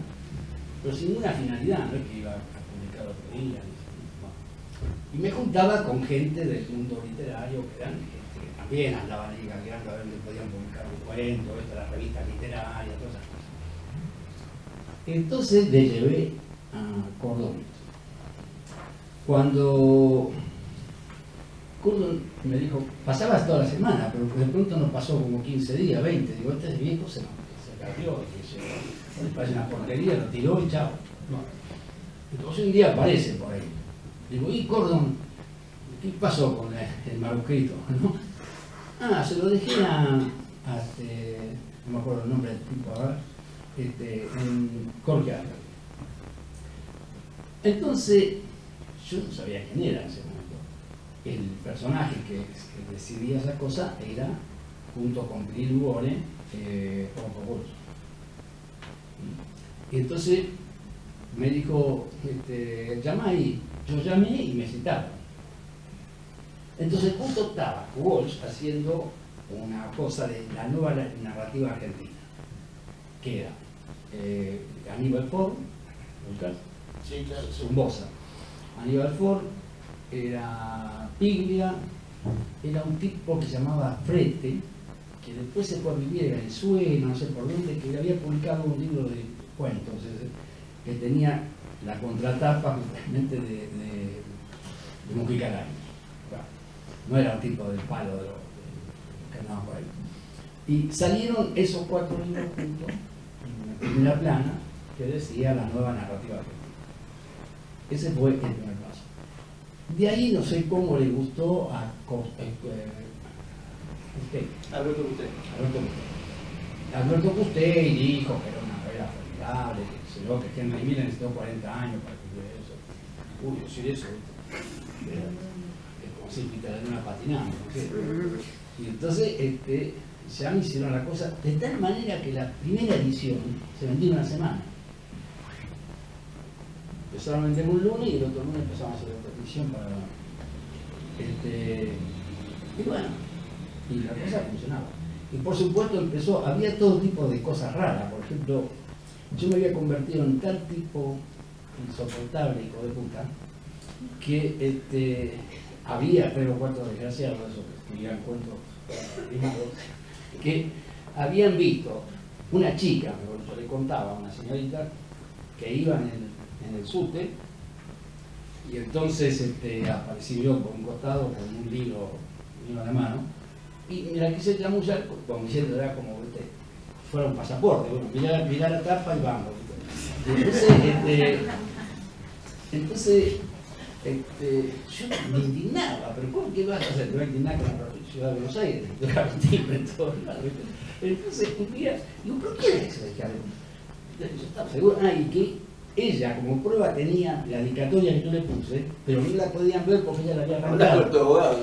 Speaker 7: pero sin ninguna finalidad, no es que iba a publicar otro día. Y me juntaba con gente del mundo literario, que eran gente que también andaban ahí gagueando a ver dónde podían publicar un cuento, las revistas literarias, todas esas cosas. Entonces le llevé a Cordón. Cuando Cordón me dijo, pasabas toda la semana, pero de pronto nos pasó como 15 días, 20, digo, este es viejo, se cambió, le parece una porquería, lo tiró y chao. No. Entonces un día aparece por ahí. Digo, ¿y Cordón? ¿Qué pasó con el manuscrito? ¿No? Se lo dejé no me acuerdo el nombre del tipo ahora, en Jorge Álvarez. Entonces, yo no sabía quién era en ese momento. El personaje que decidía esa cosa era, junto con Plinio Lugone, Juan Bolso. Y entonces me dijo, llama ahí. Yo llamé y me citaron. Entonces justo estaba Walsh haciendo una cosa de la nueva narrativa argentina, que era Aníbal Ford,
Speaker 9: sí, claro,
Speaker 7: Zumbosa. Aníbal Ford era Piglia, era un tipo que se llamaba Frete, que después se fue a vivir en Venezuela, no sé por dónde, que había publicado un libro de cuentos, que tenía la contratapa justamente de Mujica Araña. No era un tipo del palo de los que andaban por ahí. Y salieron esos 4 libros juntos, y me primera plana que decía la nueva narrativa argentina. Ese fue el primer paso. De ahí no sé cómo le gustó a
Speaker 9: Alberto Custé.
Speaker 7: Alberto Custé y dijo que era una novela formidable, que Henry Miller necesitó 40 años para escribir eso. Uy, decir eso, es como si pintaran una patinando, ¿no sé? Y entonces ya me hicieron la cosa de tal manera que la primera edición se vendió en una semana. Empezaron a vender un lunes y el otro lunes empezaron a hacer otra edición para... y bueno, y la cosa funcionaba. Y por supuesto había todo tipo de cosas raras. Por ejemplo, yo me había convertido en tal tipo insoportable, hijo de puta, que había 3 o 4 desgraciados, esos que escribían cuentos animados, que habían visto una chica, yo le contaba a una señorita, que iba en el subte, y entonces aparecí yo por un costado con un libro mío a la mano, y me la quise chamullar, como diciendo, era como fuera un pasaporte, bueno, mirá la tapa y vamos. Entonces, yo me indignaba, pero ¿cómo que vas a hacer? Te vas a indignar con la ciudad de Buenos Aires, te vas a mentir en todos lados. Entonces, un día, digo, ¿pero qué es eso de que yo estaba seguro, y que ella como prueba tenía la dedicatoria que yo le puse, pero no la podían ver porque ella la había arrancado.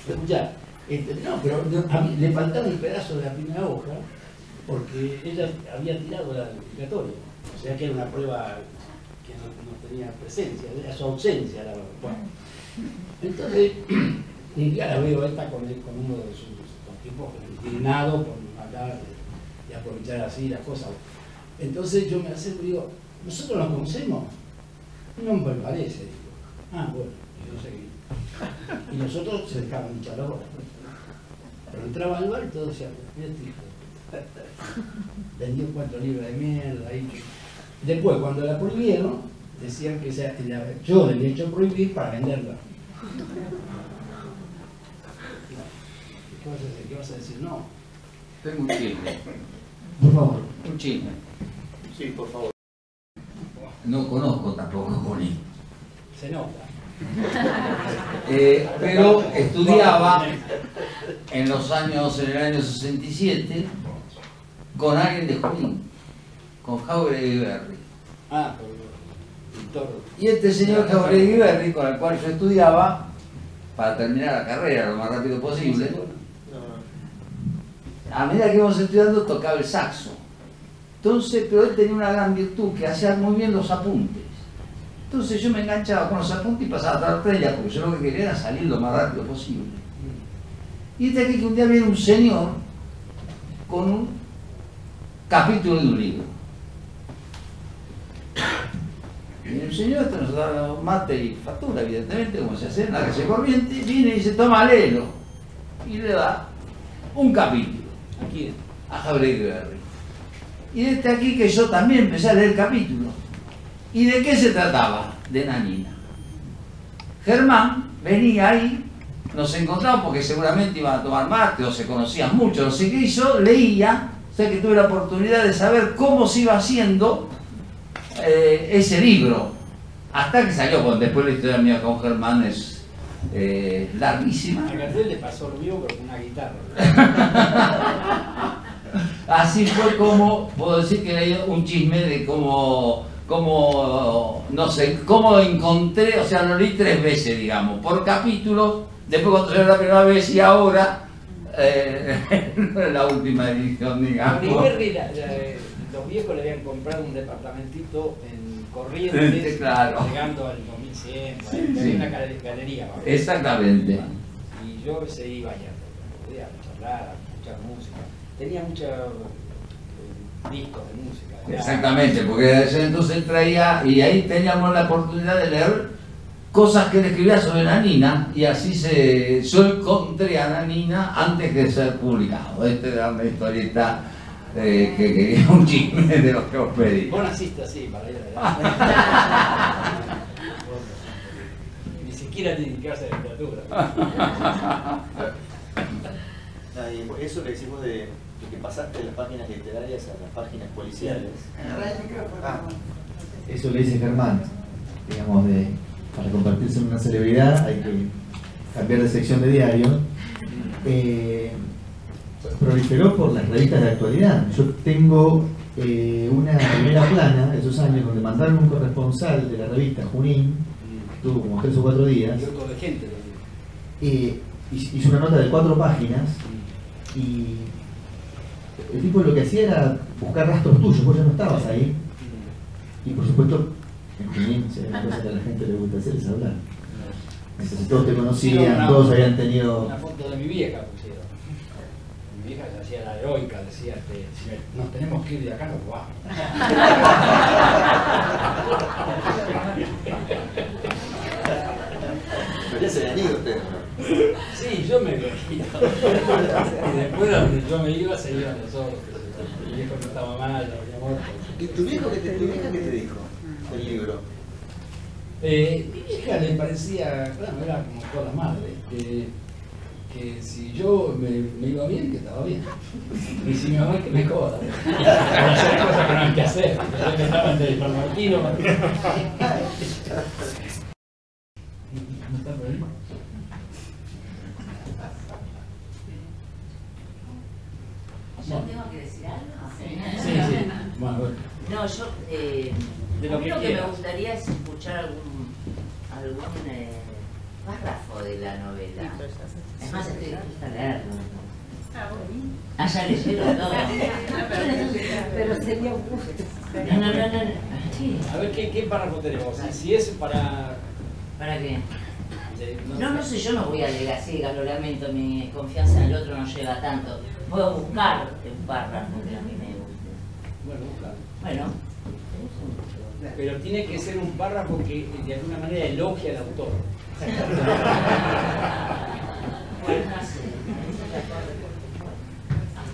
Speaker 7: Escuchá, no, pero a mí le faltaba un pedazo de la primera hoja porque ella había tirado la dedicatoria. O sea que era una prueba que no tenía presencia, era su ausencia. Bueno. Entonces, un día la veo esta con uno de sus tipos indignado por hablar de aprovechar así las cosas. Entonces yo me acerco y digo, ¿nosotros nos conocemos? No me parece, digo. Bueno, yo no sé qué. Y nosotros se dejaban dicha la hora. Pero entraba al bar y todo decía, mira este hijo. Vendió 4 libras de mierda. Después, cuando la prohibieron, decían que yo le había hecho prohibir para venderla. ¿Qué vas a decir? No.
Speaker 10: Tengo un chisme.
Speaker 7: Por favor.
Speaker 10: Un chisme.
Speaker 9: Sí, por favor.
Speaker 10: No conozco tampoco a Junín.
Speaker 7: Se nota.
Speaker 10: Pero estudiaba en el año 67 con alguien de Junín, con Jauregui Berry. Y este señor Jauregui Berry, con el cual yo estudiaba, para terminar la carrera lo más rápido posible, a medida que íbamos estudiando tocaba el saxo. Entonces, pero él tenía una gran virtud, que hacía muy bien los apuntes. Entonces yo me enganchaba con los apuntes y pasaba toda la estrella, porque yo lo que quería era salir lo más rápido posible. Y aquí que un día viene un señor con un capítulo de un libro. Y el señor nos da mate y factura, evidentemente, como se hace en la calle corriente, viene y dice, toma, léelo. Y le da un capítulo. ¿A quién? A Jauregui Berry. Y desde aquí que yo también empecé a leer el capítulo. ¿Y de qué se trataba? De Nanina. Germán venía ahí, nos encontramos porque seguramente iban a tomar mate o se conocían mucho, no sé qué, y yo leía, o sea que tuve la oportunidad de saber cómo se iba haciendo ese libro, hasta que salió, bueno, después la historia mía con Germán es larguísima.
Speaker 7: A Gardel le pasó lo mismo, pero con una guitarra.
Speaker 10: Así fue como, puedo decir que leí un chisme de cómo, no sé, cómo encontré, o sea, lo leí 3 veces, digamos, por capítulo, después cuando salió la primera vez y ahora, no era la última edición, digamos.
Speaker 7: Los viejos le habían comprado un departamentito en Corrientes,
Speaker 10: claro,
Speaker 7: llegando al 2100,
Speaker 10: sí,
Speaker 7: una galería. ¿Vale?
Speaker 10: Exactamente.
Speaker 7: Y yo a veces iba allá, podía charlar, escuchar música. Tenía muchos discos de música.
Speaker 10: Exactamente, porque desde entonces traía, y ahí teníamos la oportunidad de leer cosas que él escribía sobre Nanina, y así yo encontré a Nanina antes de ser publicado. Esta era una historieta que un chisme de los que os pedí.
Speaker 7: Vos naciste así, para ir allá. Ni siquiera dedicarse a la literatura.
Speaker 9: eso que decimos de que pasaste de las páginas literarias a las páginas policiales.
Speaker 6: Eso le dice Germán, digamos, para convertirse en una celebridad hay que cambiar de sección de diario. Proliferó por las revistas de actualidad. Yo tengo una primera plana de esos años donde mandaron un corresponsal de la revista Junín, estuvo como 3 o 4 días, hizo una nota de 4 páginas y el tipo lo que hacía era buscar rastros tuyos, vos ya no estabas ahí. Y por supuesto, en Junín, una cosa que a la gente le gusta hacer es hablar. Entonces todos te conocían, todos habían tenido...
Speaker 7: Una foto de mi vieja pusieron. Mi vieja se hacía la heroica, decía que si nos tenemos que ir de acá, nos vamos.
Speaker 9: Pero ya se habían ido ustedes, ¿no?
Speaker 7: Sí, yo me había ido. Y después donde yo me iba, se iban los otros. Mi viejo no estaba mal, no había muerto.
Speaker 9: ¿Y tu vieja qué te dijo del libro?
Speaker 7: Mi vieja le parecía, claro, era como todas las madres, que si yo me iba bien, que estaba bien. Y si me va mal, que me joda. Para hacer cosas que no hay que hacer. Me estaban de San Martino. ¿No está por ahí?
Speaker 11: ¿Yo tengo que decir algo?
Speaker 7: Sí. Bueno.
Speaker 11: No, yo
Speaker 7: de lo que
Speaker 11: me
Speaker 7: quieras.
Speaker 11: gustaría es escuchar algún párrafo de la novela. Es más, estoy dispuesta a leerlo. Ah, ya leyeron todo.
Speaker 1: Pero sería un gusto.
Speaker 11: No. Sí.
Speaker 7: A ver, ¿qué párrafo tenemos? Si es para...
Speaker 11: ¿Para qué? No sé, yo no voy a leer así, lo lamento, mi confianza en el otro no llega tanto. Voy a buscar un párrafo que a mí me guste.
Speaker 7: Bueno, buscar.
Speaker 11: Bueno.
Speaker 7: Pero tiene que ser un párrafo que de alguna manera elogie al autor.
Speaker 11: Bueno, no sé.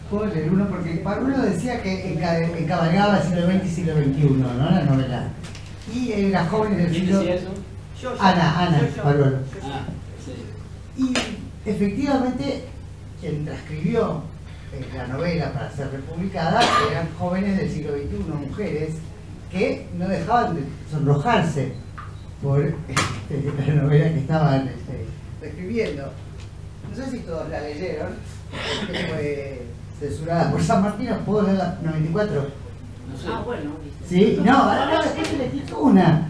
Speaker 12: Puedo leer uno porque Pablo decía que encabalgaba el siglo XX y siglo XXI, ¿no? La novela. Y las jóvenes del
Speaker 7: ¿Quién
Speaker 12: siglo...
Speaker 7: decía eso?
Speaker 12: Ana, Pablo.
Speaker 7: Ah, sí.
Speaker 12: Y efectivamente, quien transcribió la novela para ser republicada eran jóvenes del siglo XXI, mujeres, que no dejaban de sonrojarse por la novela que estaban escribiendo. No sé si todos la leyeron, que fue censurada por San Martín. ¿Puedo leer la 94?
Speaker 7: No sé.
Speaker 11: Ah, bueno.
Speaker 12: ¿Sí? No, después se le quitó una.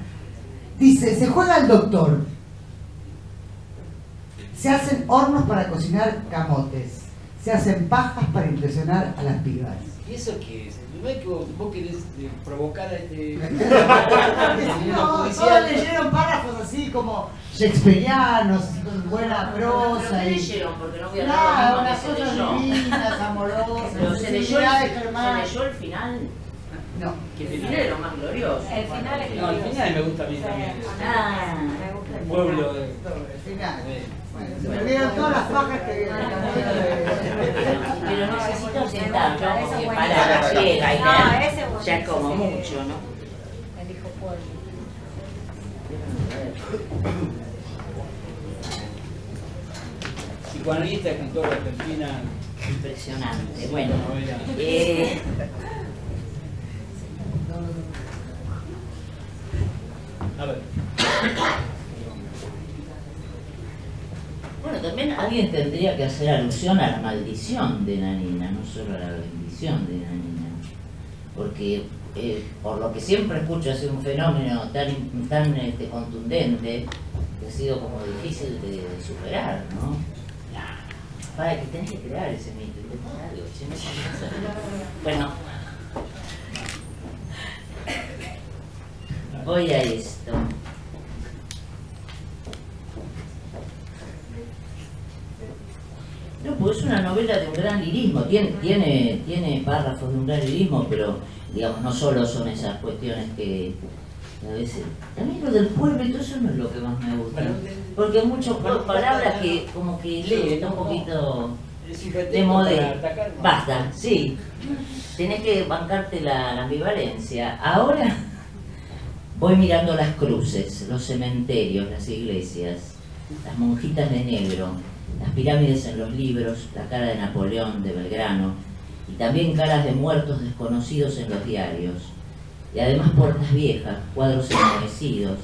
Speaker 12: Dice, se juega al doctor. Se hacen hornos para cocinar camotes. Se hacen pajas para impresionar a las pibas.
Speaker 7: ¿Y eso qué es? ¿No es que vos querés provocar a este...
Speaker 12: No, todos leyeron párrafos así como shakespearianos, así con buena prosa.
Speaker 11: ¿Pero qué
Speaker 12: y...
Speaker 11: leyeron? Porque no voy a
Speaker 12: Claro,
Speaker 11: hablar
Speaker 12: unas
Speaker 11: de lo mismo
Speaker 12: cosas
Speaker 11: que se leyó.
Speaker 12: divinas, amorosas,
Speaker 11: Pero se leyó el final.
Speaker 12: No.
Speaker 7: ¿Qué
Speaker 11: El
Speaker 7: final?
Speaker 11: final es lo más glorioso.
Speaker 1: El final es
Speaker 7: No, el final me gusta a mí también.
Speaker 11: Ah,
Speaker 7: Un pueblo de...
Speaker 12: El final. Bueno, se perdieron todas las pajas que...
Speaker 11: pero necesito sentar, ¿no? Porque palabras llega y ya es como mucho, ¿no?
Speaker 1: El hijo pueblo.
Speaker 7: Psicoanalista, escritora argentina.
Speaker 11: Impresionante. Bueno,
Speaker 7: A ver.
Speaker 11: bueno, también alguien tendría que hacer alusión a la maldición de Nanina, no solo a la bendición de Nanina. Porque por lo que siempre escucho, ha sido un fenómeno tan contundente que ha sido como difícil de superar, ¿no? Para que tenés que crear ese mito, inventar algo, si no se puede hacer. Bueno, voy a esto. No, pues es una novela de un gran lirismo, tiene párrafos de un gran lirismo, pero digamos, no solo son esas cuestiones que a veces... También lo del pueblo y todo eso no es lo que más me gusta, porque hay muchas palabras que como que está un poquito de modelo. Basta, sí, tenés que bancarte la ambivalencia. Ahora voy mirando las cruces, los cementerios, las iglesias, las monjitas de negro, las pirámides en los libros, la cara de Napoleón, de Belgrano, y también caras de muertos desconocidos en los diarios, y además puertas viejas, cuadros enmohecidos,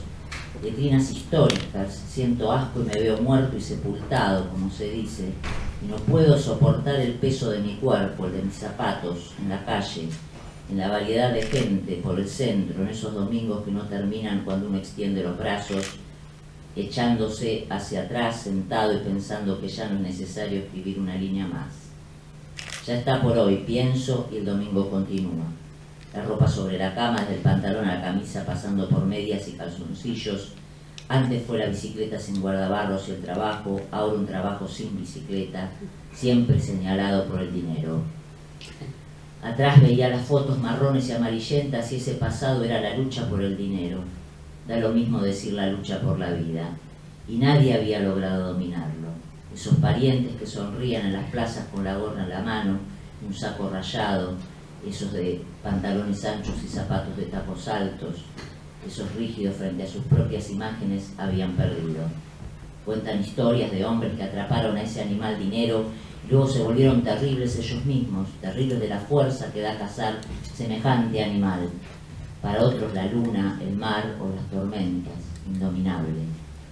Speaker 11: letrinas históricas. Siento asco y me veo muerto y sepultado, como se dice, y no puedo soportar el peso de mi cuerpo, el de mis zapatos, en la calle, en la variedad de gente, por el centro, en esos domingos que no terminan cuando uno extiende los brazos, echándose hacia atrás, sentado y pensando que ya no es necesario escribir una línea más. Ya está por hoy, pienso, y el domingo continúa. La ropa sobre la cama, desde el pantalón a la camisa, pasando por medias y calzoncillos. Antes fue la bicicleta sin guardabarros y el trabajo, ahora un trabajo sin bicicleta, siempre señalado por el dinero. Atrás veía las fotos marrones y amarillentas y ese pasado era la lucha por el dinero. Da lo mismo decir la lucha por la vida. Y nadie había logrado dominarlo. Esos parientes que sonrían en las plazas con la gorra en la mano, un saco rayado, esos de pantalones anchos y zapatos de tacos altos, esos rígidos frente a sus propias imágenes, habían perdido. Cuentan historias de hombres que atraparon a ese animal dinero y luego se volvieron terribles ellos mismos, terribles de la fuerza que da cazar semejante animal. Para otros la luna, el mar o las tormentas, indominable.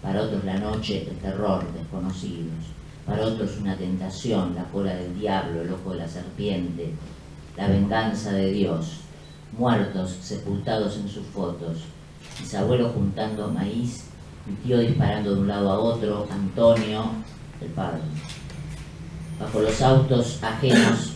Speaker 11: Para otros la noche, el terror, desconocidos. Para otros una tentación, la cola del diablo, el ojo de la serpiente, la venganza de Dios. Muertos, sepultados en sus fotos. Mis abuelos juntando maíz, mi tío disparando de un lado a otro, Antonio, el padre. Bajo los autos ajenos,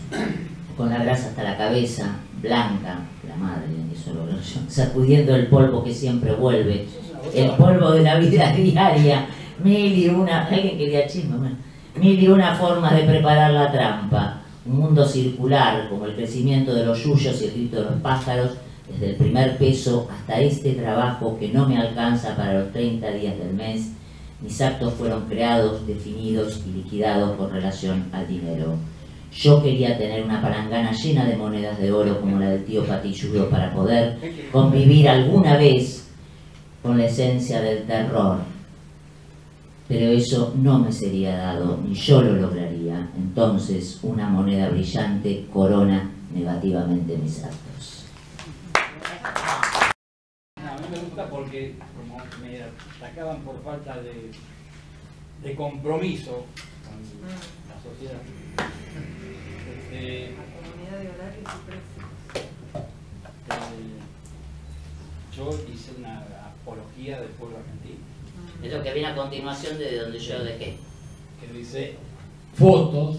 Speaker 11: con la grasa hasta la cabeza, Blanca, la madre, eso lo veo yo, sacudiendo el polvo que siempre vuelve, el polvo de la vida diaria, mil y una, alguien quería chisme, bueno, mil y una formas de preparar la trampa, un mundo circular, como el crecimiento de los yuyos y el grito de los pájaros, desde el primer peso hasta este trabajo que no me alcanza para los 30 días del mes. Mis actos fueron creados, definidos y liquidados con relación al dinero. Yo quería tener una palangana llena de monedas de oro como la del tío Patilludo para poder convivir alguna vez con la esencia del terror. Pero eso no me sería dado, ni yo lo lograría. Entonces, una moneda brillante corona negativamente mis actos.
Speaker 7: A mí me gusta porque como me atacaban por falta de compromiso con la sociedad.
Speaker 13: Comunidad de horarios y precios.
Speaker 7: Yo hice una apología del pueblo argentino.
Speaker 11: Es lo que viene a continuación de donde yo dejé.
Speaker 7: Que dice fotos,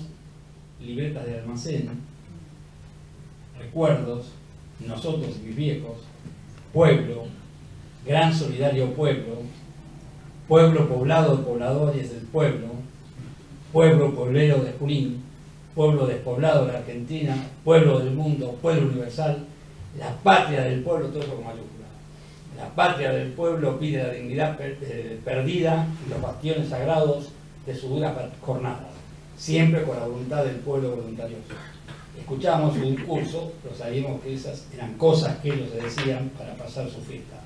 Speaker 7: libretas de almacén, recuerdos, nosotros, mis viejos, pueblo, gran solidario pueblo, pueblo poblado de pobladores del pueblo, pueblo pueblero de Junín, pueblo despoblado de la Argentina, pueblo del mundo, pueblo universal, la patria del pueblo, todo eso con mayúscula. La patria del pueblo pide la dignidad perdida y los bastiones sagrados de su dura jornada, siempre con la voluntad del pueblo voluntarioso. Escuchábamos su discurso, pero sabíamos que esas eran cosas que ellos decían para pasar su fiesta.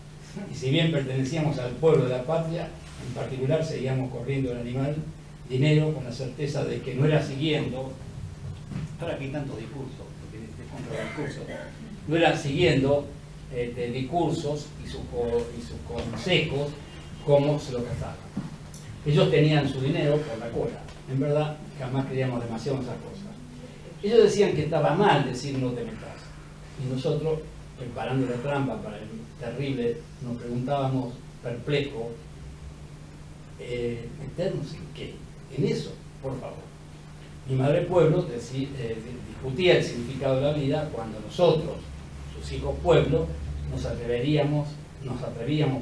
Speaker 7: Y si bien pertenecíamos al pueblo de la patria, en particular seguíamos corriendo el animal dinero con la certeza de que no era siguiendo, ahora aquí tantos discursos, porque es contra el discurso, no era siguiendo discursos y sus consejos como se lo cazaban. Ellos tenían su dinero por la cola, en verdad jamás creíamos demasiado en esas cosas. Ellos decían que estaba mal decir no te metas, y nosotros, preparando la trampa para el terrible, nos preguntábamos perplejos, ¿meternos en qué? En eso, por favor. Mi madre pueblo discutía el significado de la vida cuando nosotros, sus hijos pueblo, nos atrevíamos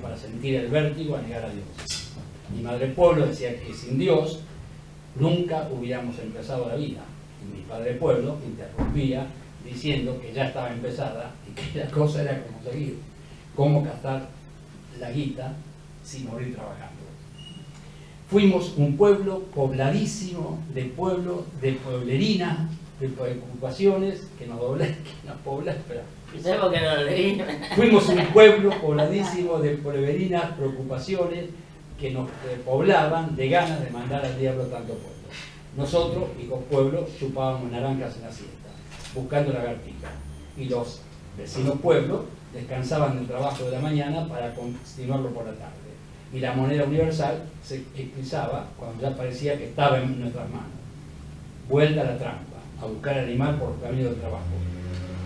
Speaker 7: para sentir el vértigo a negar a Dios. Mi madre pueblo decía que sin Dios nunca hubiéramos empezado la vida. Y mi padre pueblo interrumpía diciendo que ya estaba empezada y que la cosa era como seguir, cómo gastar la guita sin morir trabajando. Fuimos un pueblo pobladísimo de pueblo, de pueblerinas, de preocupaciones que nos poblan. Fuimos un pueblo pobladísimo de pueblerinas, preocupaciones que nos poblaban de ganas de mandar al diablo tanto pueblo. Nosotros, hijos pueblos, chupábamos naranjas en la siesta, buscando lagartijas. Y los vecinos pueblos descansaban del trabajo de la mañana para continuarlo por la tarde. Y la moneda universal se eclipsaba cuando ya parecía que estaba en nuestras manos. Vuelta a la trampa, a buscar al animal por el camino del trabajo.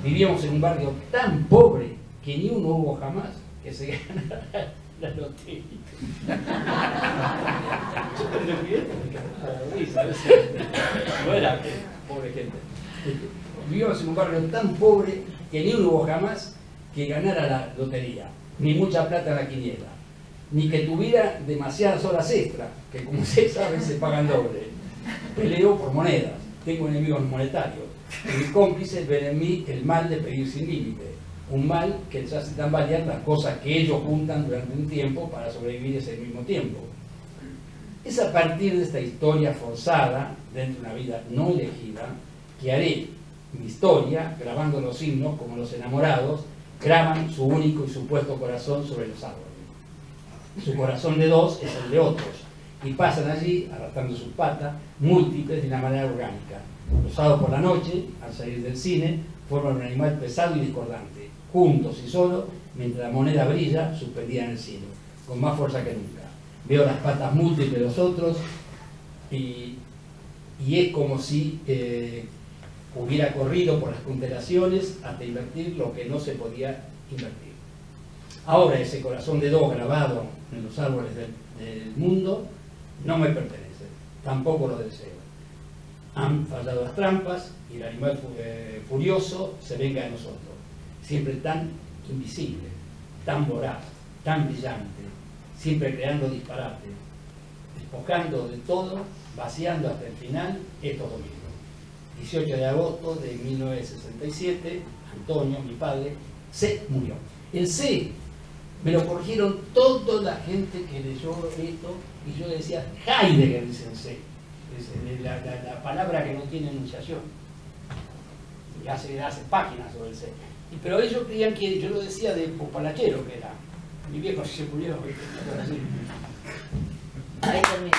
Speaker 7: Vivíamos en un barrio tan pobre que ni uno hubo jamás que se ganara la lotería. Yo me olvidé porque me risa, no era que pobre gente. Vivíamos en un barrio tan pobre que ni uno hubo jamás que ganara la lotería, ni mucha plata en la quiniela, ni que tuviera demasiadas horas extra, que como se sabe se pagan doble. Peleo por monedas, tengo enemigos monetarios. Mis cómplices ven en mí el mal de pedir sin límite, un mal que les hace tambalear las cosas que ellos juntan durante un tiempo para sobrevivir ese mismo tiempo. Es a partir de esta historia forzada, dentro de una vida no elegida, que haré mi historia grabando los himnos como los enamorados graban su único y supuesto corazón sobre los árboles. Su corazón de dos es el de otros, y pasan allí, arrastrando sus patas, múltiples de una manera orgánica. Los sábados por la noche, al salir del cine, forman un animal pesado y discordante, juntos y solos, mientras la moneda brilla suspendida en el cielo, con más fuerza que nunca. Veo las patas múltiples de los otros y es como si hubiera corrido por las constelaciones hasta invertir lo que no se podía invertir. Ahora ese corazón de dos grabado en los árboles del mundo no me pertenece, tampoco lo deseo. Han fallado las trampas y el animal furioso se venga de nosotros, siempre tan invisible, tan voraz, tan brillante, siempre creando disparate, despojando de todo, vaciando hasta el final estos domingos. 18 de agosto de 1967, Antonio, mi padre, se murió. El C me lo corrigieron toda la gente que leyó esto y yo decía, Heidegger dice el C, es la palabra que no tiene enunciación. Y hace páginas sobre el C. Pero ellos creían que yo lo decía de popalachero que era. Mi viejo se murió.
Speaker 11: Ahí termina.